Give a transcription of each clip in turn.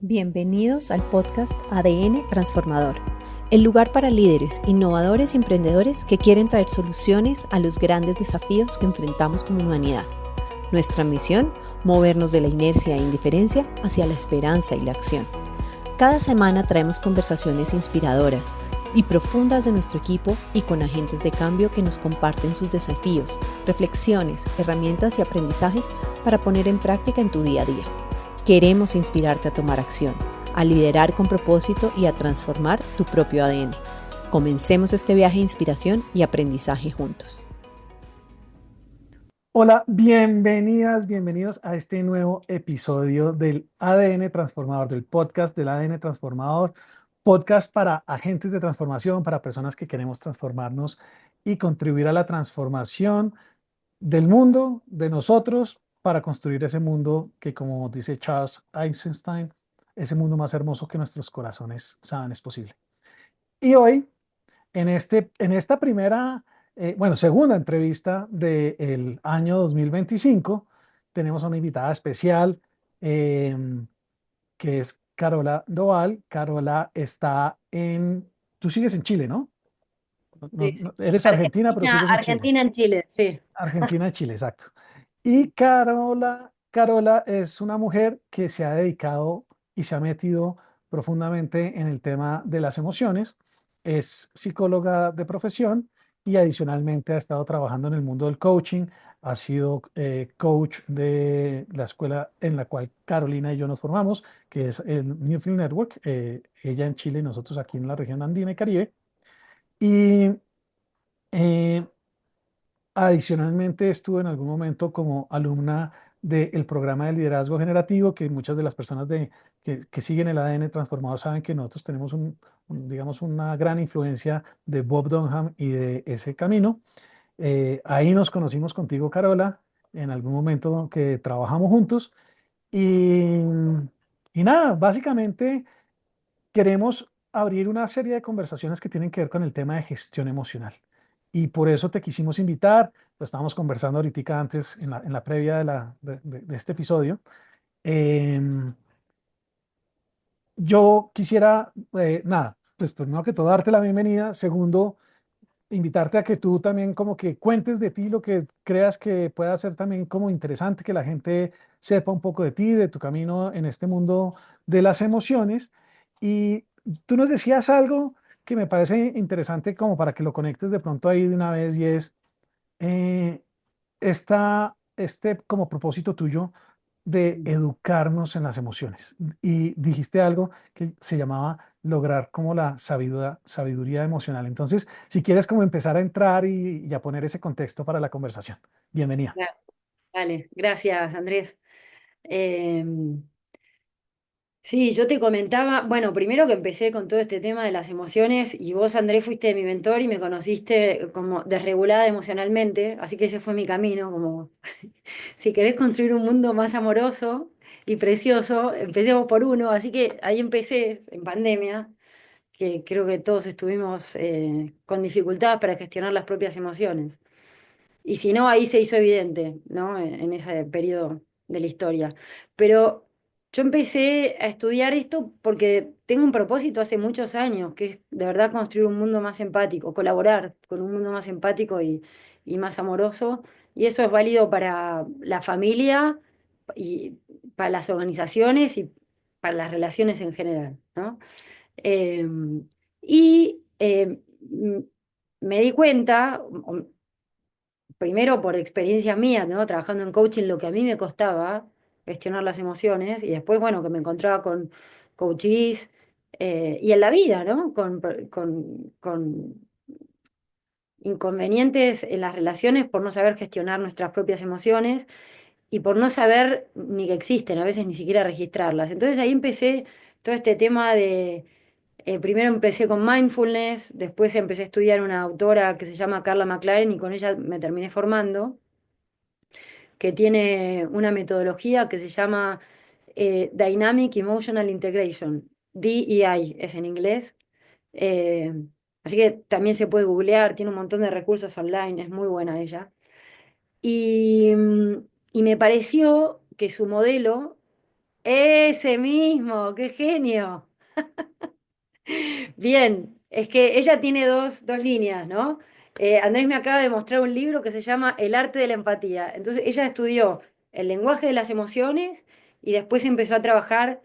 Bienvenidos al podcast ADN Transformador, el lugar para líderes, innovadores y emprendedores que quieren traer soluciones a los grandes desafíos que enfrentamos como humanidad. Nuestra misión, movernos de la inercia e indiferencia hacia la esperanza y la acción. Cada semana traemos conversaciones inspiradoras y profundas de nuestro equipo y con agentes de cambio que nos comparten sus desafíos, reflexiones, herramientas y aprendizajes para poner en práctica en tu día a día. Queremos inspirarte a tomar acción, a liderar con propósito y a transformar tu propio ADN. Comencemos este viaje de inspiración y aprendizaje juntos. Hola, bienvenidas, bienvenidos a este nuevo episodio del ADN Transformador, del podcast del ADN Transformador, podcast para agentes de transformación, para personas que queremos transformarnos y contribuir a la transformación del mundo, de nosotros, para construir ese mundo que, como dice Charles Eisenstein, ese mundo más hermoso que nuestros corazones saben es posible. Y hoy en esta primera, segunda entrevista del año 2025, tenemos a una invitada especial eh, que es Carola Doval. Carola está tú sigues en Chile, ¿no? Sí, sí. Eres argentina, pero Argentina, sigues en Chile. Argentina en Chile, sí. Argentina, Chile, exacto. Y Carola es una mujer que se ha dedicado y se ha metido profundamente en el tema de las emociones. Es psicóloga de profesión y adicionalmente ha estado trabajando en el mundo del coaching. Ha sido coach de la escuela en la cual Carolina y yo nos formamos, que es el Newfield Network, ella en Chile y nosotros aquí en la región andina y Caribe. Y eh, Adicionalmente, estuve en algún momento como alumna del programa de liderazgo generativo, que muchas de las personas que siguen el ADN transformado saben que nosotros tenemos digamos, una gran influencia de Bob Dunham y de ese camino. Ahí nos conocimos contigo, Carola, en algún momento que trabajamos juntos. Y, y nada, básicamente queremos abrir una serie de conversaciones que tienen que ver con el tema de gestión emocional. Y por eso te quisimos invitar, lo estábamos conversando ahorita antes, en la previa de este episodio. Em, yo quisiera, nada, pues primero que todo darte la bienvenida. Segundo, invitarte a que tú también como que cuentes de ti lo que creas que pueda ser también como interesante, que la gente sepa un poco de ti, de tu camino en este mundo de las emociones. Y tú nos decías algo que me parece interesante como para que lo conectes de pronto ahí de una vez y es eh, este como propósito tuyo de educarnos en las emociones. Y dijiste algo que se llamaba lograr como la sabiduría emocional. Entonces, si quieres como empezar a entrar y a poner ese contexto para la conversación. Bienvenida. Dale, gracias, Andrés. Sí, yo te comentaba, bueno, primero que empecé con todo este tema de las emociones y vos, Andrés, fuiste mi mentor y me conociste como desregulada emocionalmente, así que ese fue mi camino, como si querés construir un mundo más amoroso y precioso, empecemos por uno, así que ahí empecé en pandemia, que creo que todos estuvimos con dificultades para gestionar las propias emociones. Y si no, ahí se hizo evidente, ¿no? En ese periodo de la historia. Pero yo empecé a estudiar esto porque tengo un propósito hace muchos años, que es de verdad construir un mundo más empático, colaborar con un mundo más empático y más amoroso. Y eso es válido para la familia y para las organizaciones y para las relaciones en general, ¿no? Eh, y me di cuenta, primero por experiencia mía, ¿no? Trabajando en coaching, lo que a mí me costaba gestionar las emociones y después, bueno, que me encontraba con coaches y en la vida, ¿no? Con inconvenientes en las relaciones por no saber gestionar nuestras propias emociones y por no saber ni que existen, a veces ni siquiera registrarlas. Entonces ahí empecé todo este tema de, primero empecé con mindfulness, después empecé a estudiar una autora que se llama Carla McLaren y con ella me terminé formando, que tiene una metodología que se llama Dynamic Emotional Integration, DEI es en inglés. Eh, Así que también se puede googlear, tiene un montón de recursos online, es muy buena ella. Y, y me pareció que su modelo Ese mismo, qué genio. Bien, es que ella tiene dos líneas, ¿no? Andrés me acaba de mostrar un libro que se llama El arte de la empatía. Entonces ella estudió el lenguaje de las emociones y después empezó a trabajar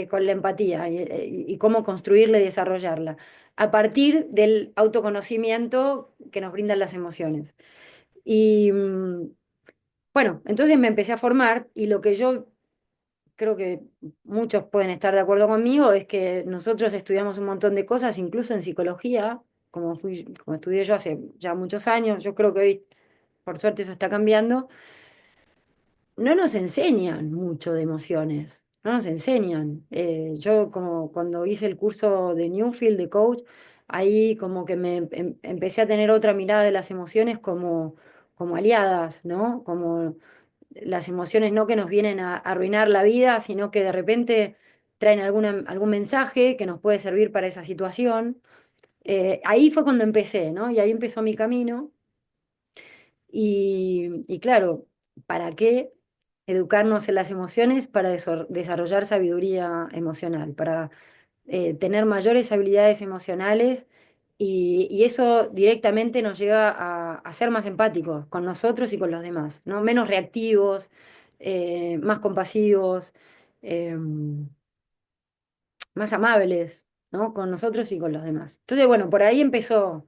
con la empatía y cómo construirla y desarrollarla, a partir del autoconocimiento que nos brindan las emociones. Y bueno, entonces me empecé a formar y lo que yo creo que muchos pueden estar de acuerdo conmigo, es que nosotros estudiamos un montón de cosas, incluso en psicología, como estudié yo hace ya muchos años, yo creo que hoy, por suerte, eso está cambiando. No nos enseñan mucho de emociones, no nos enseñan. Yo como cuando hice el curso de Newfield, de coach, ahí como que empecé a tener otra mirada de las emociones como aliadas, ¿no? Como las emociones no que nos vienen a arruinar la vida, sino que de repente traen algún mensaje que nos puede servir para esa situación. Ahí fue cuando empecé, ¿no? Y ahí empezó mi camino. Y claro, ¿para qué educarnos en las emociones? Para desarrollar sabiduría emocional, para tener mayores habilidades emocionales y eso directamente nos lleva a ser más empáticos con nosotros y con los demás, ¿no? Menos reactivos, más compasivos, más amables, ¿no? Con nosotros y con los demás. Entonces, bueno, por ahí empezó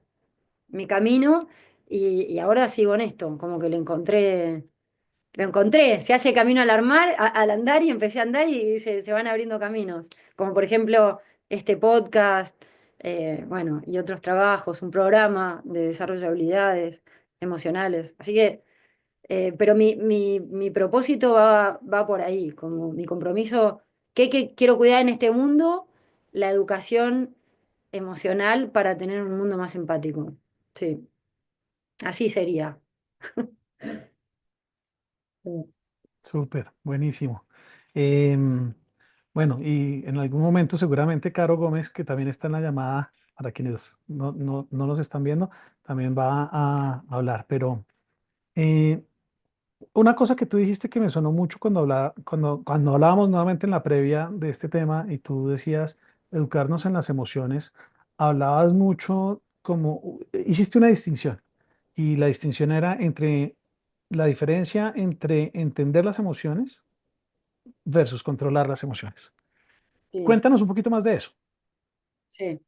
mi camino y ahora sigo en esto, como que lo encontré, se hace camino al andar y empecé a andar y se van abriendo caminos, como por ejemplo este podcast, bueno, y otros trabajos, un programa de desarrollo de habilidades emocionales. Así que, pero mi propósito va por ahí, como mi compromiso, ¿qué quiero cuidar en este mundo? La educación emocional para tener un mundo más empático. Sí, así sería. Súper, buenísimo. Em, bueno, y en algún momento seguramente Caro Gómez, que también está en la llamada, para quienes no nos están viendo, también va a hablar. Pero eh, una cosa que tú dijiste que me sonó mucho cuando hablábamos nuevamente en la previa de este tema y tú decías educarnos en las emociones, hablabas mucho como, hiciste una distinción y la distinción era entre la diferencia entre entender las emociones versus controlar las emociones. Sí, Cuéntanos un poquito más de eso. sí.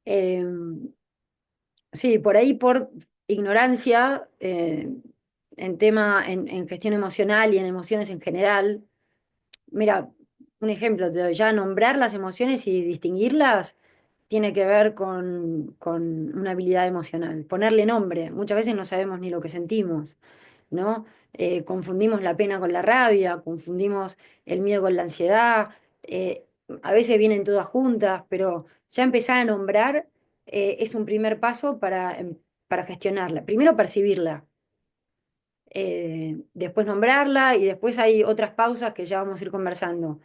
Em, Sí, por ahí por ignorancia en gestión emocional y en emociones en general. Mira, un ejemplo, te doy ya nombrar las emociones y distinguirlas tiene que ver con una habilidad emocional. Ponerle nombre. Muchas veces no sabemos ni lo que sentimos, ¿no? Confundimos la pena con la rabia, confundimos el miedo con la ansiedad. eh, a veces vienen todas juntas, pero ya empezar a nombrar es un primer paso para gestionarla. Primero percibirla, después nombrarla y después hay otras pausas que ya vamos a ir conversando.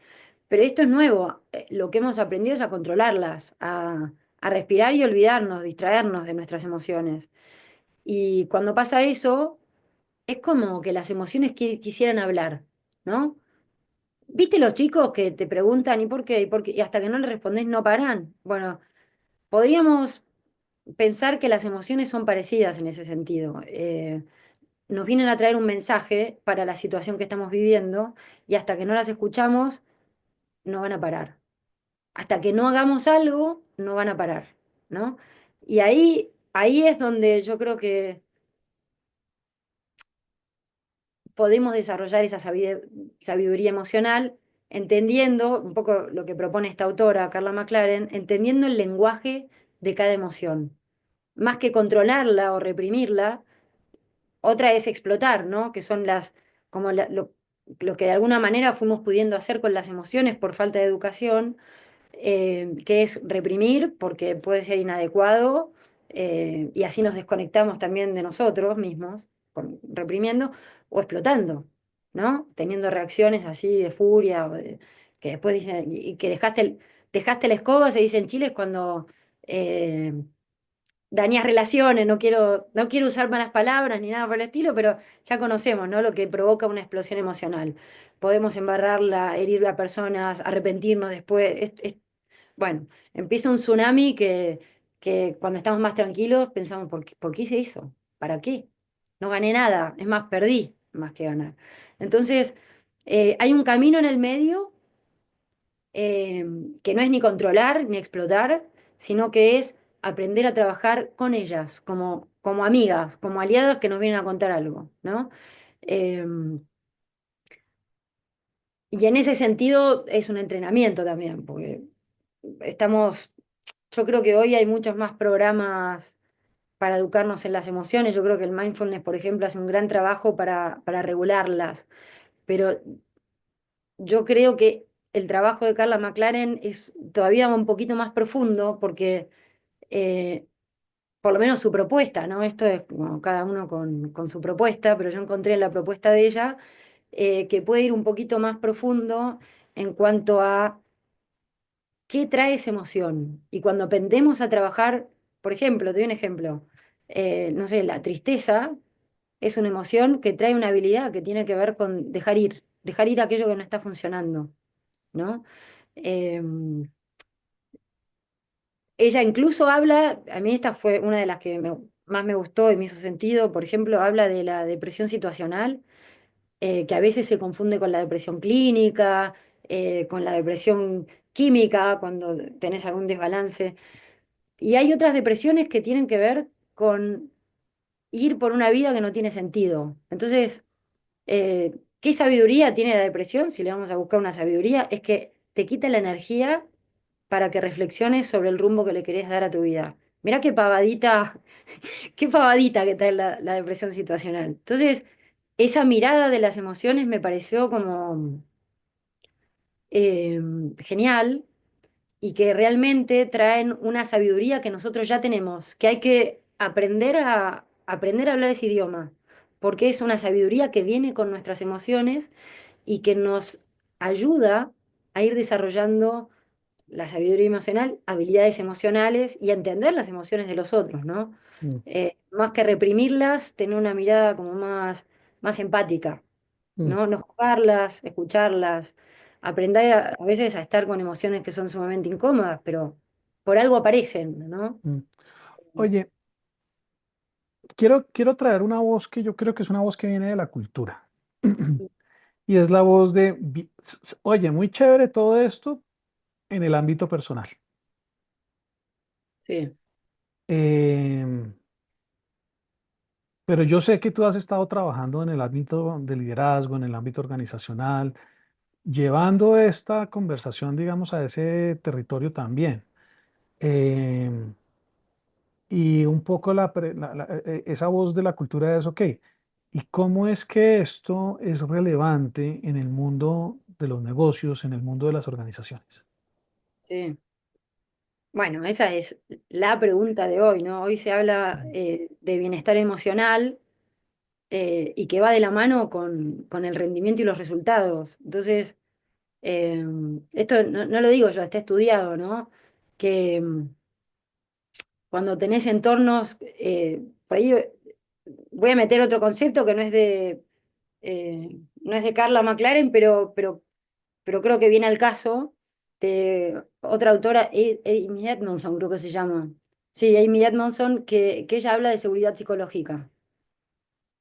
Pero esto es nuevo. Lo que hemos aprendido es a controlarlas, a respirar y olvidarnos, distraernos de nuestras emociones. Y cuando pasa eso, es como que las emociones quisieran hablar, ¿no? ¿Viste los chicos que te preguntan ¿y por qué? ¿Y por qué? Y hasta que no le respondés no paran. Bueno, podríamos pensar que las emociones son parecidas en ese sentido. Nos vienen a traer un mensaje para la situación que estamos viviendo y hasta que no las escuchamos, no van a parar. Hasta que no hagamos algo, no van a parar, ¿no? Y ahí es donde yo creo que podemos desarrollar esa sabiduría emocional, entendiendo un poco lo que propone esta autora, Carla McLaren, entendiendo el lenguaje de cada emoción. Más que controlarla o reprimirla, otra es explotar, ¿no? Que son como lo que de alguna manera fuimos pudiendo hacer con las emociones por falta de educación, que es reprimir porque puede ser inadecuado y así nos desconectamos también de nosotros mismos, reprimiendo o explotando, ¿no? Teniendo reacciones así de furia, que después dicen, y que dejaste la escoba, se dice en Chile, es cuando dañas relaciones, no quiero usar malas palabras ni nada por el estilo, pero ya conocemos, ¿no? Lo que provoca una explosión emocional. Podemos embarrarla, herir a personas, arrepentirnos después. Bueno, empieza un tsunami que cuando estamos más tranquilos pensamos, por qué hice eso? ¿Para qué? No gané nada, es más, perdí más que ganar. Entonces, hay un camino en el medio eh, que no es ni controlar ni explotar, sino que es aprender a trabajar con ellas, como amigas, como aliadas que nos vienen a contar algo, ¿no? Eh, y en ese sentido es un entrenamiento también, porque estamos, yo creo que hoy hay muchos más programas para educarnos en las emociones. Yo creo que el mindfulness, por ejemplo, hace un gran trabajo para regularlas, pero yo creo que el trabajo de Carla McLaren es todavía un poquito más profundo porque eh, por lo menos su propuesta, ¿no? Esto es bueno, cada uno con su propuesta, pero yo encontré en la propuesta de ella que puede ir un poquito más profundo en cuanto a qué trae esa emoción. Y cuando aprendemos a trabajar, por ejemplo, te doy un ejemplo, no sé, la tristeza es una emoción que trae una habilidad que tiene que ver con dejar ir aquello que no está funcionando, ¿no? Em, Ella incluso habla, a mí esta fue una de las que más me gustó y me hizo sentido, por ejemplo, habla de la depresión situacional, que a veces se confunde con la depresión clínica, con la depresión química, cuando tenés algún desbalance. Y hay otras depresiones que tienen que ver con ir por una vida que no tiene sentido. Entonces, ¿qué sabiduría tiene la depresión? Si le vamos a buscar una sabiduría, es que te quita la energía para que reflexiones sobre el rumbo que le querés dar a tu vida. Mirá qué pavadita que está la depresión situacional. Entonces, esa mirada de las emociones me pareció como eh, genial y que realmente traen una sabiduría que nosotros ya tenemos, que hay que aprender a hablar ese idioma, porque es una sabiduría que viene con nuestras emociones y que nos ayuda a ir desarrollando la sabiduría emocional, habilidades emocionales y a entender las emociones de los otros, ¿no? Mm, Más que reprimirlas, tener una mirada como más empática, mm, ¿no? No juzgarlas, escucharlas, aprender a veces a estar con emociones que son sumamente incómodas, pero por algo aparecen, ¿no? mm. Oye, quiero traer una voz que yo creo que es una voz que viene de la cultura. Y es la voz de, oye, muy chévere todo esto en el ámbito personal. Sí, Em, pero yo sé que tú has estado trabajando en el ámbito de liderazgo, en el ámbito organizacional, llevando esta conversación, digamos, a ese territorio también. Em, y un poco esa voz de la cultura es, ok, ¿y cómo es que esto es relevante en el mundo de los negocios, en el mundo de las organizaciones? sí. Bueno, esa es la pregunta de hoy, ¿no? Hoy se habla de bienestar emocional y que va de la mano con el rendimiento y los resultados. Entonces, eh, esto no lo digo yo, está estudiado, ¿no? Que cuando tenés entornos, por ahí voy a meter otro concepto que no es de Carla McLaren, pero creo que viene al caso de otra autora, Amy Edmondson, creo que se llama. Sí, Amy Edmondson, que ella habla de seguridad psicológica.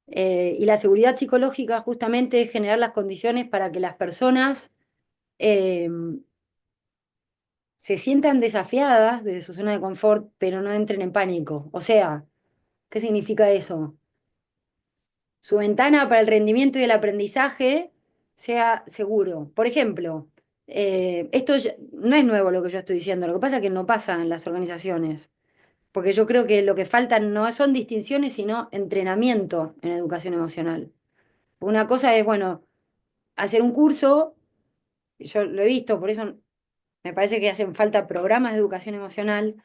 Y la seguridad psicológica justamente es generar las condiciones para que las personas eh, se sientan desafiadas desde su zona de confort, pero no entren en pánico. O sea, ¿qué significa eso? Su ventana para el rendimiento y el aprendizaje sea seguro. Por ejemplo, no es nuevo lo que yo estoy diciendo, lo que pasa es que no pasa en las organizaciones, porque yo creo que lo que falta no son distinciones, sino entrenamiento en educación emocional. Una cosa es, bueno, hacer un curso, yo lo he visto, por eso me parece que hacen falta programas de educación emocional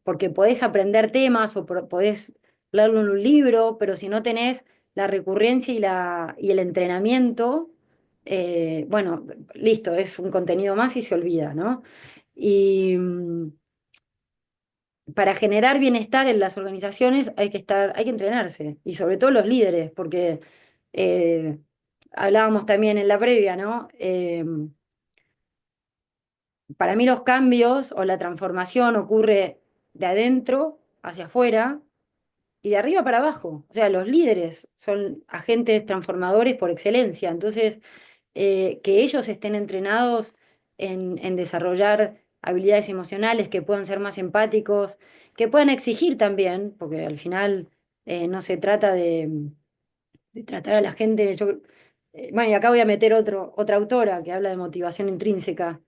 porque podés aprender temas o podés leerlo en un libro, pero si no tenés la recurrencia y el entrenamiento, bueno, listo, es un contenido más y se olvida, ¿no? Y, para generar bienestar en las organizaciones hay que entrenarse, y sobre todo los líderes, porque eh, hablábamos también en la previa, ¿no? Para mí los cambios o la transformación ocurre de adentro hacia afuera y de arriba para abajo. O sea, los líderes son agentes transformadores por excelencia. Entonces, que ellos estén entrenados en desarrollar habilidades emocionales, que puedan ser más empáticos, que puedan exigir también, porque al final no se trata de tratar a la gente. Bueno, y acá voy a meter otra autora que habla de motivación intrínseca.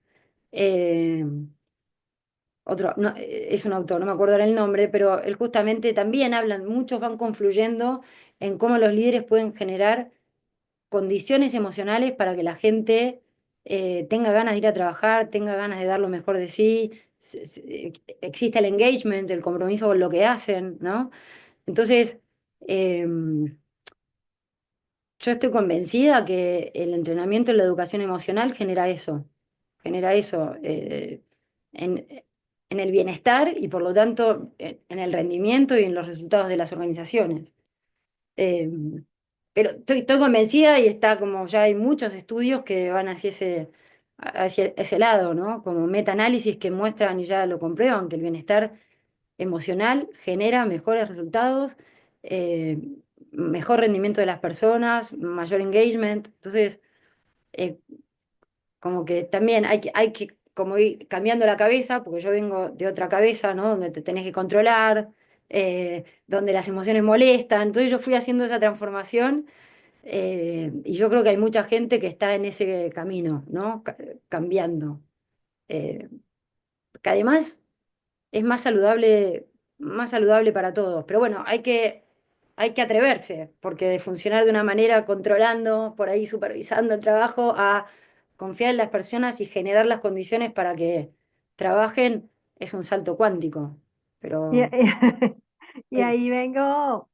eh, no, es un autor, no me acuerdo ahora el nombre, pero él justamente también hablan, muchos van confluyendo en cómo los líderes pueden generar condiciones emocionales para que la gente tenga ganas de ir a trabajar, tenga ganas de dar lo mejor de sí, existe el engagement, el compromiso con lo que hacen, ¿no? Entonces, yo estoy convencida que el entrenamiento en la educación emocional genera eso en, en el bienestar y por lo tanto en el rendimiento y en los resultados de las organizaciones. Eh, pero estoy convencida y está como ya hay muchos estudios que van hacia ese lado, ¿no? Como metaanálisis que muestran y ya lo comprueban que el bienestar emocional genera mejores resultados, eh, mejor rendimiento de las personas, mayor engagement. Entonces, eh, como que también hay que como ir cambiando la cabeza, porque yo vengo de otra cabeza, ¿no? Donde te tenés que controlar, donde las emociones molestan. Entonces yo fui haciendo esa transformación y yo creo que hay mucha gente que está en ese camino, ¿no? Cambiando. Eh, que además es más saludable para todos. Pero bueno, hay que atreverse, porque de funcionar de una manera controlando, por ahí supervisando el trabajo, a confiar en las personas y generar las condiciones para que trabajen, es un salto cuántico. Y, Pero y eh, ahí vengo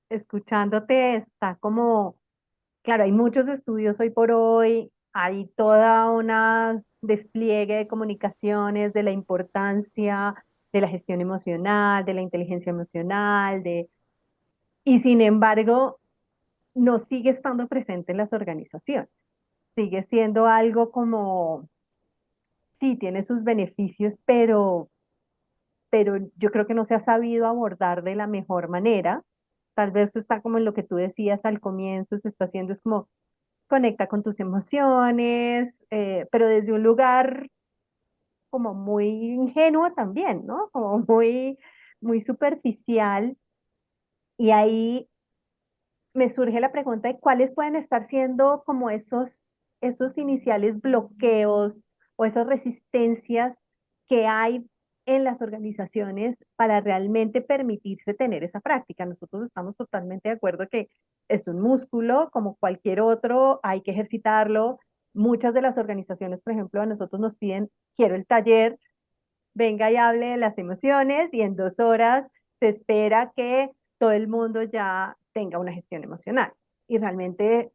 escuchándote, está como, claro, hay muchos estudios hoy por hoy, hay toda una despliegue de comunicaciones de la importancia de la gestión emocional, de la inteligencia emocional, y sin embargo, no sigue estando presente en las organizaciones. Sigue siendo algo como, sí, tiene sus beneficios, pero yo creo que no se ha sabido abordar de la mejor manera. Tal vez está como en lo que tú decías al comienzo, se está haciendo es como conecta con tus emociones, pero desde un lugar como muy ingenuo también, ¿no? Como muy superficial. Y ahí me surge la pregunta de cuáles pueden estar siendo como esos iniciales bloqueos o esas resistencias que hay en las organizaciones para realmente permitirse tener esa práctica. Nosotros estamos totalmente de acuerdo que es un músculo como cualquier otro, hay que ejercitarlo. Muchas de las organizaciones, por ejemplo, a nosotros nos piden, quiero el taller, venga y hable de las emociones y en 2 horas se espera que todo el mundo ya tenga una gestión emocional. Y realmente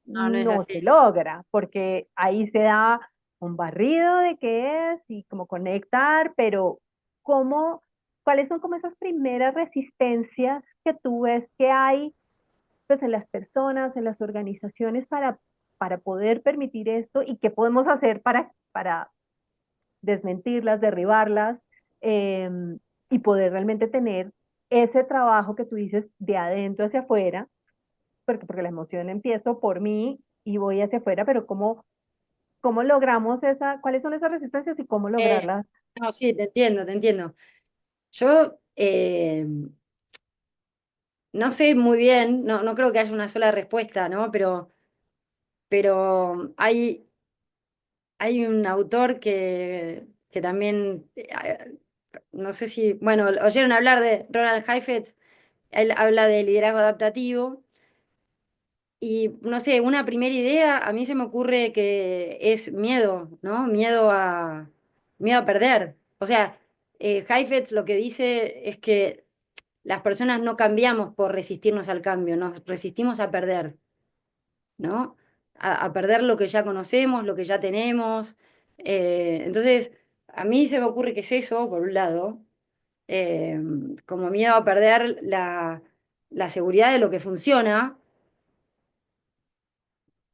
no, no es no se así. logra, porque ahí se da un barrido de qué es y cómo conectar, pero cómo, ¿cuáles son como esas primeras resistencias que tú ves que hay pues, en las personas, en las organizaciones para poder permitir esto y qué podemos hacer para desmentirlas, derribarlas eh, y poder realmente tener ese trabajo que tú dices de adentro hacia afuera, porque la emoción empiezo por mí y voy hacia afuera, pero cómo logramos cuáles son esas resistencias y cómo Eh, lograrlas. no, sí, te entiendo, te entiendo. Yo no sé muy bien, no creo que haya una sola respuesta, ¿no? Pero hay un autor que también, no sé si, bueno, oyeron hablar de Ronald Heifetz, él habla de liderazgo adaptativo y no sé, una primera idea a mí se me ocurre que es miedo, ¿no? Miedo a perder. O sea, Heifetz lo que dice es que las personas no cambiamos por resistirnos al cambio, nos resistimos a perder. ¿No? A perder lo que ya conocemos, lo que ya tenemos. Entonces, a mí se me ocurre que es eso, por un lado. eh, como miedo a perder la seguridad de lo que funciona,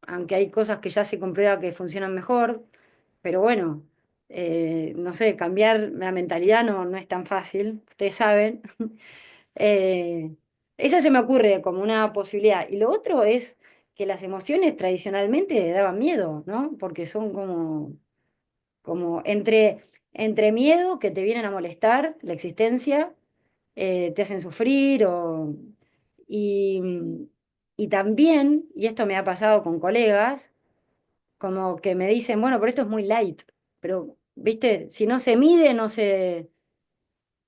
aunque hay cosas que ya se comprueba que funcionan mejor, pero bueno, no sé, cambiar la mentalidad no es tan fácil, ustedes saben. Eh, Esa se me ocurre como una posibilidad. Y lo otro es que las emociones tradicionalmente daban miedo, ¿no? Porque son como entre miedo que te vienen a molestar la existencia, te hacen sufrir y, y también, y esto me ha pasado con colegas, como que me dicen, bueno, pero esto es muy light, pero, viste, si no se mide, no se...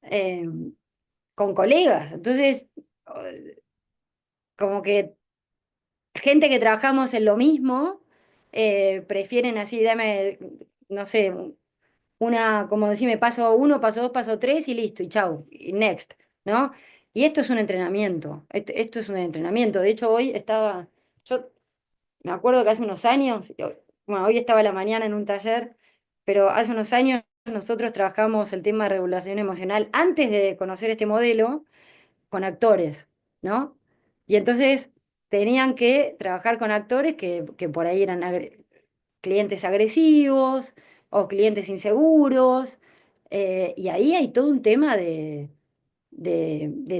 eh, con colegas. Entonces, como que gente que trabajamos en lo mismo, prefieren así, dame, no sé, como decirme, paso uno, paso dos, paso tres y listo, y chau, y next, ¿no? Y esto es un entrenamiento, esto es un entrenamiento. De hecho, yo me acuerdo que hace unos años, bueno, hoy estaba a la mañana en un taller, pero hace unos años nosotros trabajamos el tema de regulación emocional antes de conocer este modelo con actores, ¿no? Y entonces tenían que trabajar con actores que por ahí eran clientes agresivos o clientes inseguros, y ahí hay todo un tema de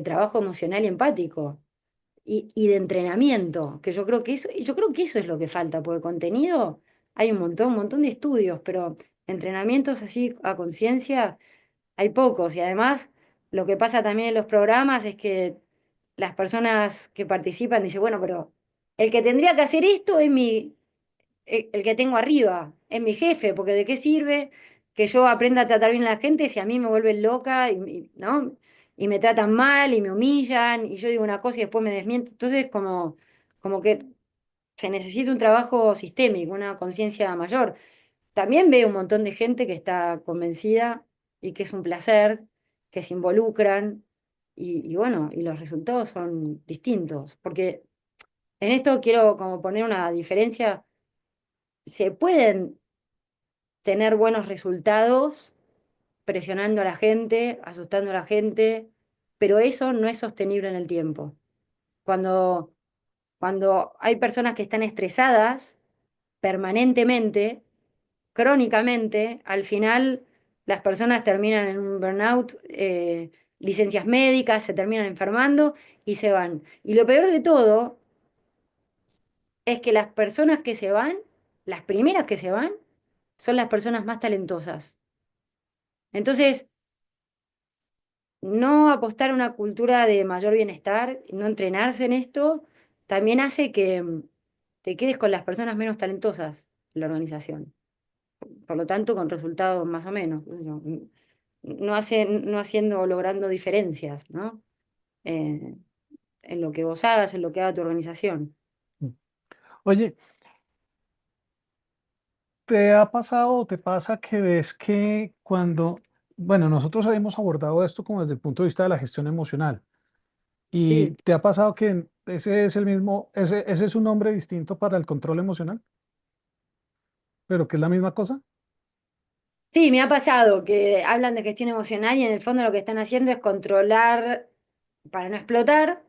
trabajo emocional y empático. Y de entrenamiento, que yo creo que eso es lo que falta, porque contenido hay un montón de estudios, pero entrenamientos así a conciencia hay pocos. Y además, lo que pasa también en los programas es que las personas que participan dicen, bueno, pero el que tendría que hacer esto es el que tengo arriba, es mi jefe, porque ¿de qué sirve que yo aprenda a tratar bien a la gente si a mí me vuelven loca ¿no? Y me tratan mal y me humillan y yo digo una cosa y después me desmiento? Entonces, como que se necesita un trabajo sistémico, una conciencia mayor. También veo un montón de gente que está convencida y que es un placer, que se involucran y bueno, y los resultados son distintos, porque en esto quiero como poner una diferencia. Se pueden tener buenos resultados presionando a la gente, asustando a la gente, pero eso no es sostenible en el tiempo. Cuando, cuando hay personas que están estresadas permanentemente, crónicamente, al final las personas terminan en un burnout, licencias médicas, se terminan enfermando y se van. Y lo peor de todo es que las personas que se van, las primeras que se van, son las personas más talentosas. Entonces, no apostar a una cultura de mayor bienestar, no entrenarse en esto, también hace que te quedes con las personas menos talentosas en la organización. Por lo tanto, con resultados más o menos. No haciendo o logrando diferencias, ¿no? Eh, en lo que vos hagas, en lo que haga tu organización. Oye, ¿te ha pasado o te pasa que ves que cuando, bueno, nosotros hemos abordado esto como desde el punto de vista de la gestión emocional, y Sí, te ha pasado que ese es el mismo, ese es un nombre distinto para el control emocional, pero que es la misma cosa? sí, me ha pasado que hablan de gestión emocional y en el fondo lo que están haciendo es controlar para no explotar,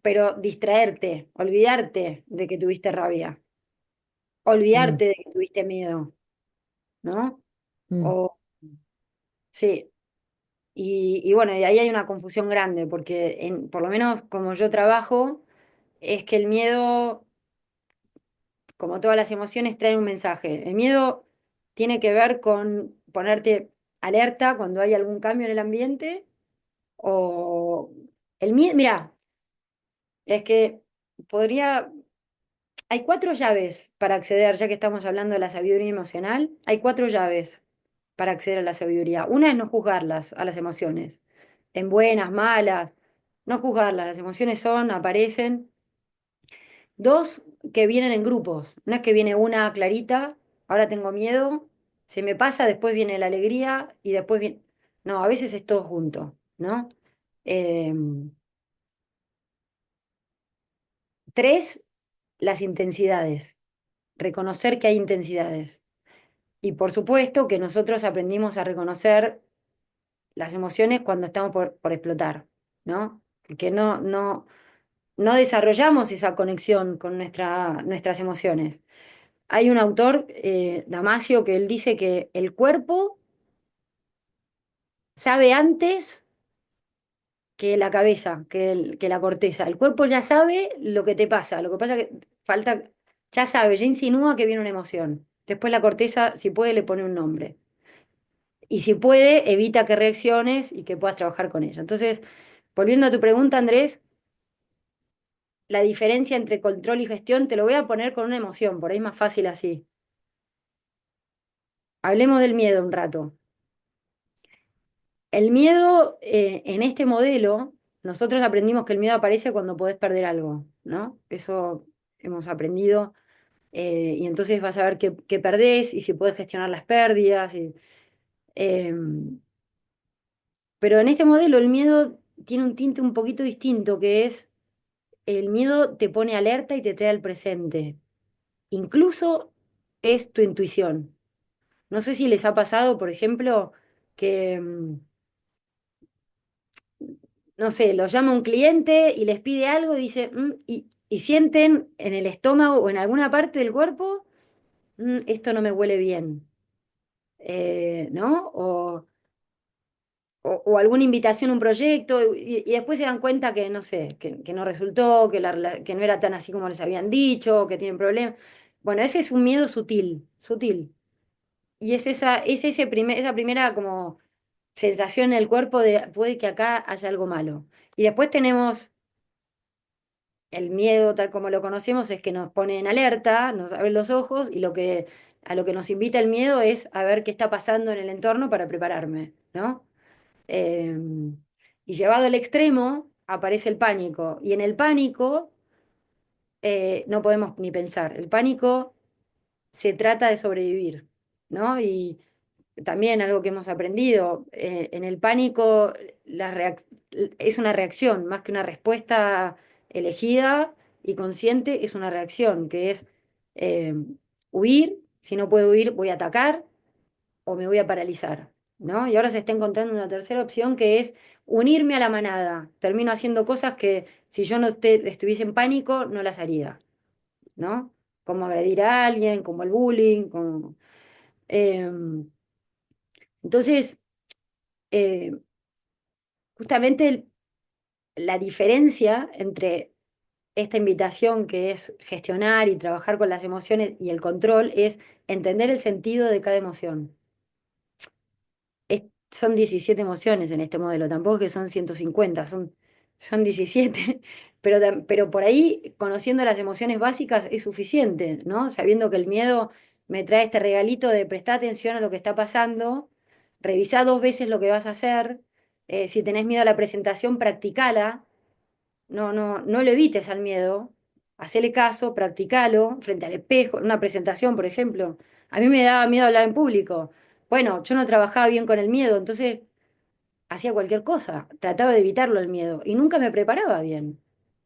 pero distraerte, olvidarte de que tuviste rabia, Mm, olvidarte de que tuviste miedo, ¿no? mm, O sí, y bueno, y ahí hay una confusión grande, porque por lo menos como yo trabajo, es que el miedo, como todas las emociones, trae un mensaje. El miedo tiene que ver con ponerte alerta cuando hay algún cambio en el ambiente, o el miedo, mira, es que podría. Hay cuatro llaves para acceder, ya que estamos hablando de la sabiduría emocional, hay cuatro llaves para acceder a la sabiduría. Una es no juzgarlas, a las emociones, en buenas, malas, no juzgarlas, las emociones son, aparecen. Dos, que vienen en grupos, no es que viene una clarita, ahora tengo miedo, se me pasa, después viene la alegría y después viene... No, a veces es todo junto, ¿no? Em, Tres, las intensidades, reconocer que hay intensidades. Y por supuesto que nosotros aprendimos a reconocer las emociones cuando estamos por explotar, ¿no? Porque no desarrollamos esa conexión con nuestras emociones. Hay un autor, Damasio, que él dice que el cuerpo sabe antes que la cabeza, que la corteza. El cuerpo ya sabe lo que te pasa, lo que pasa es que falta, ya sabe, ya insinúa que viene una emoción. Después la corteza, si puede, le pone un nombre. Y si puede, evita que reacciones y que puedas trabajar con ella. Entonces, volviendo a tu pregunta, Andrés, la diferencia entre control y gestión, te lo voy a poner con una emoción, por ahí es más fácil así. Hablemos del miedo un rato. El miedo, en este modelo, nosotros aprendimos que el miedo aparece cuando podés perder algo, ¿no? Eso hemos aprendido. Y entonces vas a ver qué perdés y si podés gestionar las pérdidas. Eh, pero en este modelo el miedo tiene un tinte un poquito distinto, que es el miedo te pone alerta y te trae al presente. Incluso es tu intuición. No sé si les ha pasado, por ejemplo, que no sé, los llama un cliente y les pide algo y dice, y sienten en el estómago o en alguna parte del cuerpo, esto no me huele bien, ¿no? O alguna invitación a un proyecto y después se dan cuenta que, no sé, que no resultó, que no era tan así como les habían dicho, que tienen problemas. Bueno, ese es un miedo sutil, sutil. Y esa primera como sensación en el cuerpo de puede que acá haya algo malo. Y después tenemos el miedo, tal como lo conocemos, es que nos pone en alerta, nos abre los ojos y a lo que nos invita el miedo es a ver qué está pasando en el entorno para prepararme, ¿no? Eh, y llevado al extremo, aparece el pánico. Y en el pánico no podemos ni pensar. El pánico se trata de sobrevivir, ¿no? Y también algo que hemos aprendido, en el pánico es una reacción, más que una respuesta elegida y consciente, es una reacción, que es eh, huir, si no puedo huir, voy a atacar o me voy a paralizar, ¿no? Y ahora se está encontrando una tercera opción que es unirme a la manada. Termino haciendo cosas que si yo no estuviese en pánico, no las haría, ¿no? Como agredir a alguien, como el bullying, como... em, entonces, eh, justamente la diferencia entre esta invitación que es gestionar y trabajar con las emociones y el control es entender el sentido de cada emoción. Son 17 emociones en este modelo, tampoco es que son 150, son 17, pero por ahí conociendo las emociones básicas es suficiente, ¿no? Sabiendo que el miedo me trae este regalito de prestar atención a lo que está pasando, revisá 2 veces lo que vas a hacer, si tenés miedo a la presentación, practicala, no lo evites al miedo, hacele caso, practicalo frente al espejo, en una presentación, por ejemplo. A mí me daba miedo hablar en público. Bueno, yo no trabajaba bien con el miedo, entonces hacía cualquier cosa, trataba de evitarlo el miedo y nunca me preparaba bien.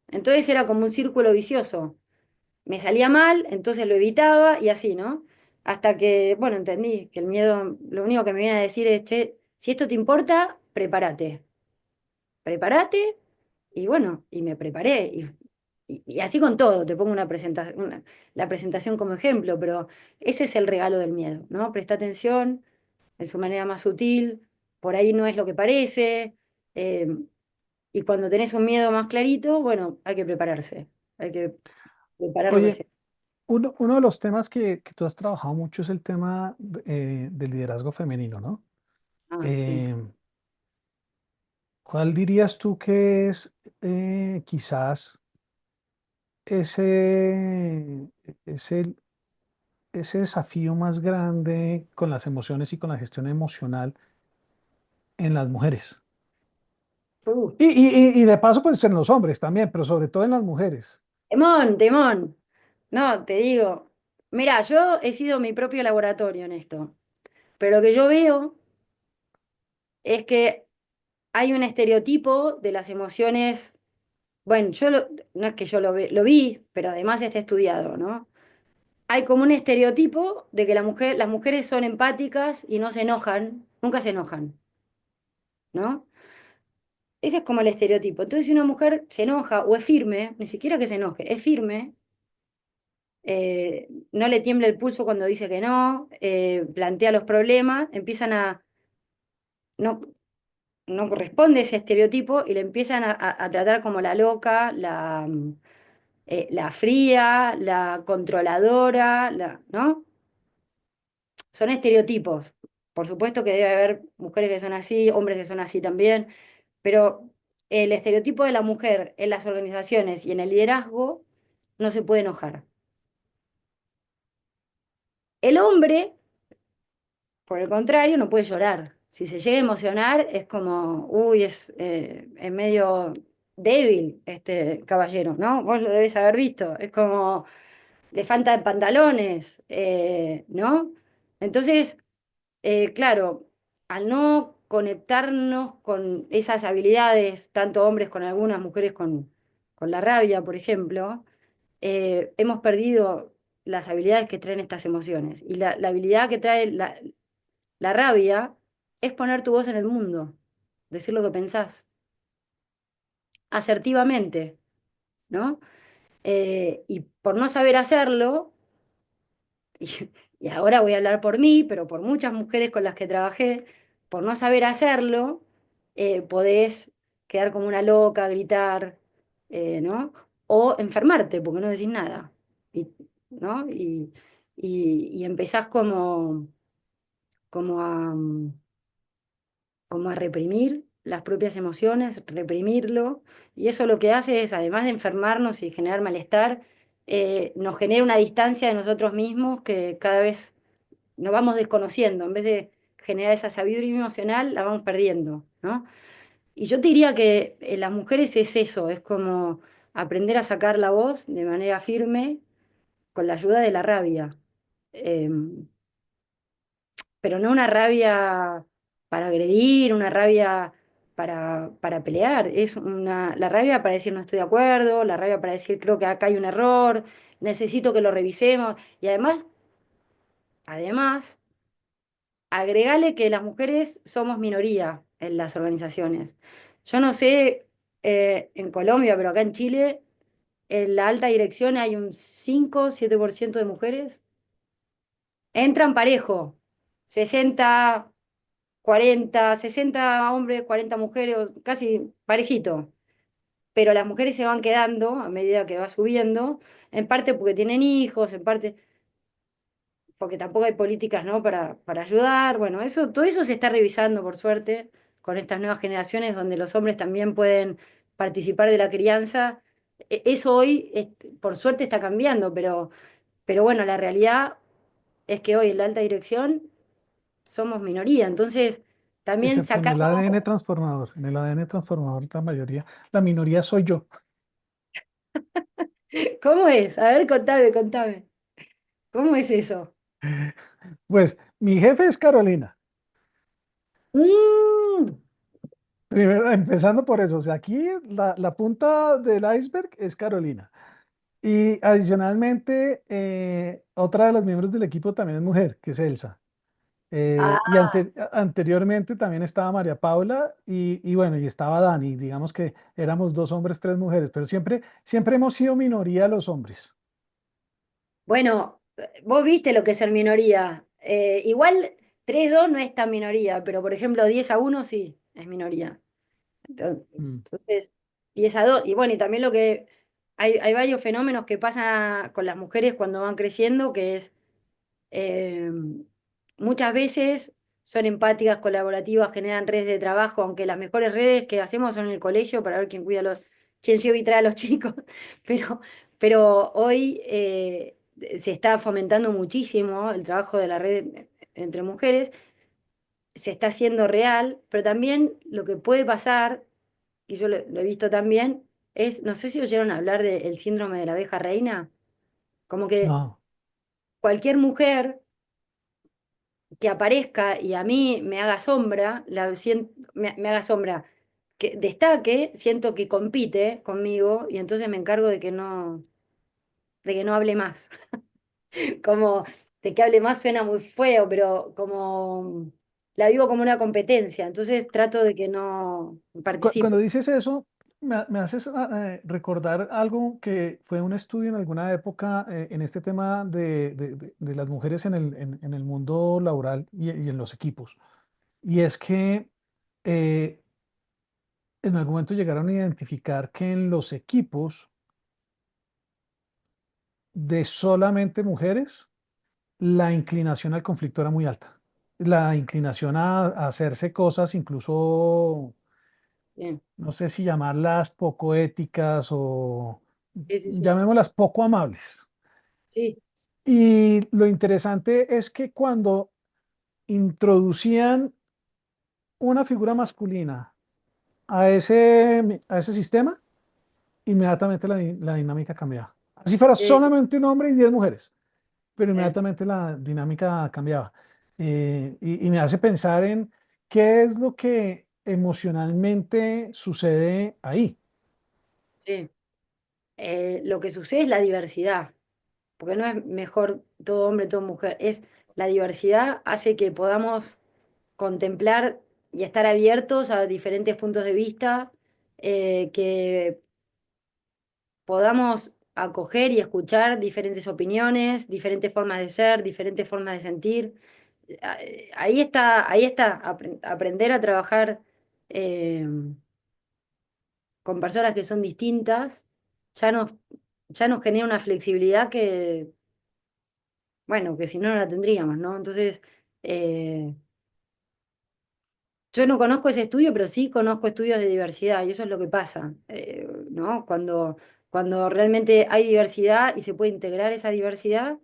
Entonces era como un círculo vicioso. Me salía mal, entonces lo evitaba y así, ¿no? Hasta que, bueno, entendí que el miedo, lo único que me viene a decir es, che, si esto te importa, prepárate y bueno, y me preparé. Y así con todo, te pongo la presentación como ejemplo, pero ese es el regalo del miedo, ¿no? Presta atención en su manera más sutil, por ahí no es lo que parece, eh, y cuando tenés un miedo más clarito, bueno, hay que prepararse, hay que preparar lo que Oye, sea. uno de los temas que tú has trabajado mucho es el tema del liderazgo femenino, ¿no? Ah, sí. Eh, ¿Cuál dirías tú que es quizás ese, ese, ese desafío más grande con las emociones y con la gestión emocional en las mujeres? Uh, Y de paso, pues en los hombres también, pero sobre todo en las mujeres. temón, temón. No, te digo, mira, yo he sido mi propio laboratorio en esto, pero lo que yo veo es que hay un estereotipo de las emociones. Bueno, no es que yo lo vi, pero además está estudiado, ¿no? Hay como un estereotipo de que las mujeres son empáticas y no se enojan, nunca se enojan. ¿no? Ese es como el estereotipo. Entonces, si una mujer se enoja o es firme, ni siquiera que se enoje, es firme, no le tiembla el pulso cuando dice que no, plantea los problemas, empiezan a, no, no corresponde ese estereotipo y le empiezan a tratar como la loca, la fría, la controladora, ¿no? Son estereotipos. Por supuesto que debe haber mujeres que son así, hombres que son así también, pero el estereotipo de la mujer en las organizaciones y en el liderazgo no se puede enojar. El hombre, por el contrario, no puede llorar. Si se llega a emocionar, es como, uy, es medio débil este caballero, ¿no? Vos lo debes haber visto. Es como, le faltan pantalones, ¿no? Entonces, claro, al no conectarnos con esas habilidades, tanto hombres con algunas, mujeres con la rabia, por ejemplo, hemos perdido las habilidades que traen estas emociones. Y la habilidad que trae la rabia es poner tu voz en el mundo, decir lo que pensás, asertivamente, ¿no? Y por no saber hacerlo, y, y ahora voy a hablar por mí, pero por muchas mujeres con las que trabajé, por no saber hacerlo, podés quedar como una loca, gritar, ¿no? O enfermarte porque no decís nada, y, ¿no? Y empezás como a, como a reprimir las propias emociones, reprimirlo, y eso lo que hace es, además de enfermarnos y generar malestar, nos genera una distancia de nosotros mismos que cada vez nos vamos desconociendo, en vez de generar esa sabiduría emocional, la vamos perdiendo, ¿no? Y yo te diría que en las mujeres es eso, es como aprender a sacar la voz de manera firme con la ayuda de la rabia. Pero no una rabia para agredir, una rabia para pelear, es la rabia para decir no estoy de acuerdo, la rabia para decir creo que acá hay un error, necesito que lo revisemos, y además, agregale que las mujeres somos minoría en las organizaciones. Yo no sé en Colombia, pero acá en Chile, en la alta dirección hay un 5 o 7% de mujeres. Entran parejo, 60 40 60 hombres, 40 mujeres, casi parejito. Pero las mujeres se van quedando a medida que va subiendo, en parte porque tienen hijos, en parte porque tampoco hay políticas, ¿no? para ayudar. Bueno, todo eso se está revisando, por suerte, con estas nuevas generaciones donde los hombres también pueden participar de la crianza. Eso hoy, por suerte, está cambiando, pero bueno, la realidad es que hoy en la alta dirección somos minoría. Entonces, también Excepto en sacar el la ADN voz. transformador. En el ADN transformador, la mayoría, la minoría soy yo. ¿Cómo es? A ver, contame, contame. ¿Cómo es eso? Pues mi jefe es Carolina. Mm. Primero, empezando por eso, o sea, aquí la punta del iceberg es Carolina. Y adicionalmente, otra de los miembros del equipo también es mujer, que es Elsa. Y Ah, anteriormente también estaba María Paula y bueno, y estaba Dani. Digamos que éramos dos hombres, tres mujeres, pero siempre hemos sido minoría los hombres. bueno, vos viste lo que es ser minoría. Igual 3-2 no es tan minoría, pero por ejemplo 10-1 sí es minoría. Mm. Entonces, 10-2. Y bueno, y también lo que hay varios fenómenos que pasan con las mujeres cuando van creciendo, que es Eh, muchas veces son empáticas, colaborativas, generan redes de trabajo, aunque las mejores redes que hacemos son en el colegio para ver quién cuida quién lleva y trae a los chicos. Pero, pero hoy se está fomentando muchísimo el trabajo de la red entre mujeres, se está haciendo real, pero también lo que puede pasar, y yo lo he visto también, es, no sé si oyeron hablar del síndrome de la abeja reina, como que No, cualquier mujer que aparezca y a mí me haga sombra, me haga sombra, que destaque, siento que compite conmigo y entonces me encargo de que no hable más. Como de que hable más suena muy feo, pero como la vivo como una competencia, entonces trato de que no Cuando participe. dices eso, me haces recordar algo que fue un estudio en alguna época en este tema de las mujeres en el mundo laboral y en los equipos. Y es que eh, en algún momento llegaron a identificar que en los equipos de solamente mujeres, la inclinación al conflicto era muy alta. La inclinación a hacerse cosas incluso, Bien, no sé si llamarlas poco éticas o sí, sí, sí, llamémoslas poco amables. sí, Y lo interesante es que cuando introducían una figura masculina a ese sistema, inmediatamente la dinámica cambiaba. Así fuera sí, solamente un hombre y 10 mujeres, pero sí. inmediatamente la dinámica cambiaba. Y me hace pensar en qué es lo que emocionalmente sucede ahí. Sí. Lo que sucede es la diversidad, porque no es mejor todo hombre, todo mujer, es la diversidad hace que podamos contemplar y estar abiertos a diferentes puntos de vista, que podamos acoger y escuchar diferentes opiniones, diferentes formas de ser, diferentes formas de sentir. Ahí está, aprender a trabajar eh, con personas que son distintas, ya nos, ya nos genera una flexibilidad que, bueno, que si no, no la tendríamos, ¿no? Entonces, eh, yo no conozco ese estudio, pero sí conozco estudios de diversidad y eso es lo que pasa, ¿no? Cuando realmente hay diversidad y se puede integrar esa diversidad,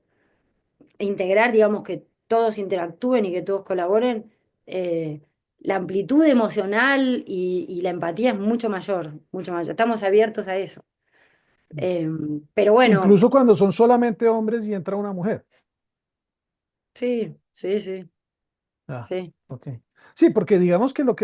e integrar, digamos, que todos interactúen y que todos colaboren, eh, la amplitud emocional y la empatía es mucho mayor, mucho mayor. Estamos abiertos a eso. Eh, pero bueno, Incluso cuando son solamente hombres y entra una mujer. sí, sí, sí, Ah, sí, ok. Sí, porque digamos que lo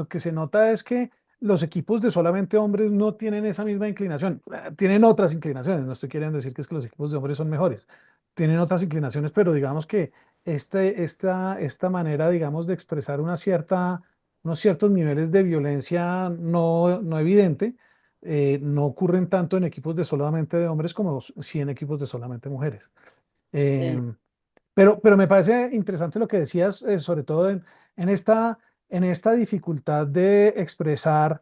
que se nota es que los equipos de solamente hombres no tienen esa misma inclinación. Tienen otras inclinaciones. No estoy queriendo decir que es que los equipos de hombres son mejores. Tienen otras inclinaciones, pero digamos que esta manera, digamos, de expresar unos ciertos niveles de violencia no evidente, no ocurren tanto en equipos de solamente de hombres como sí en equipos de solamente mujeres. sí, Em, pero me parece interesante lo que decías, sobre todo en en esta dificultad de expresar,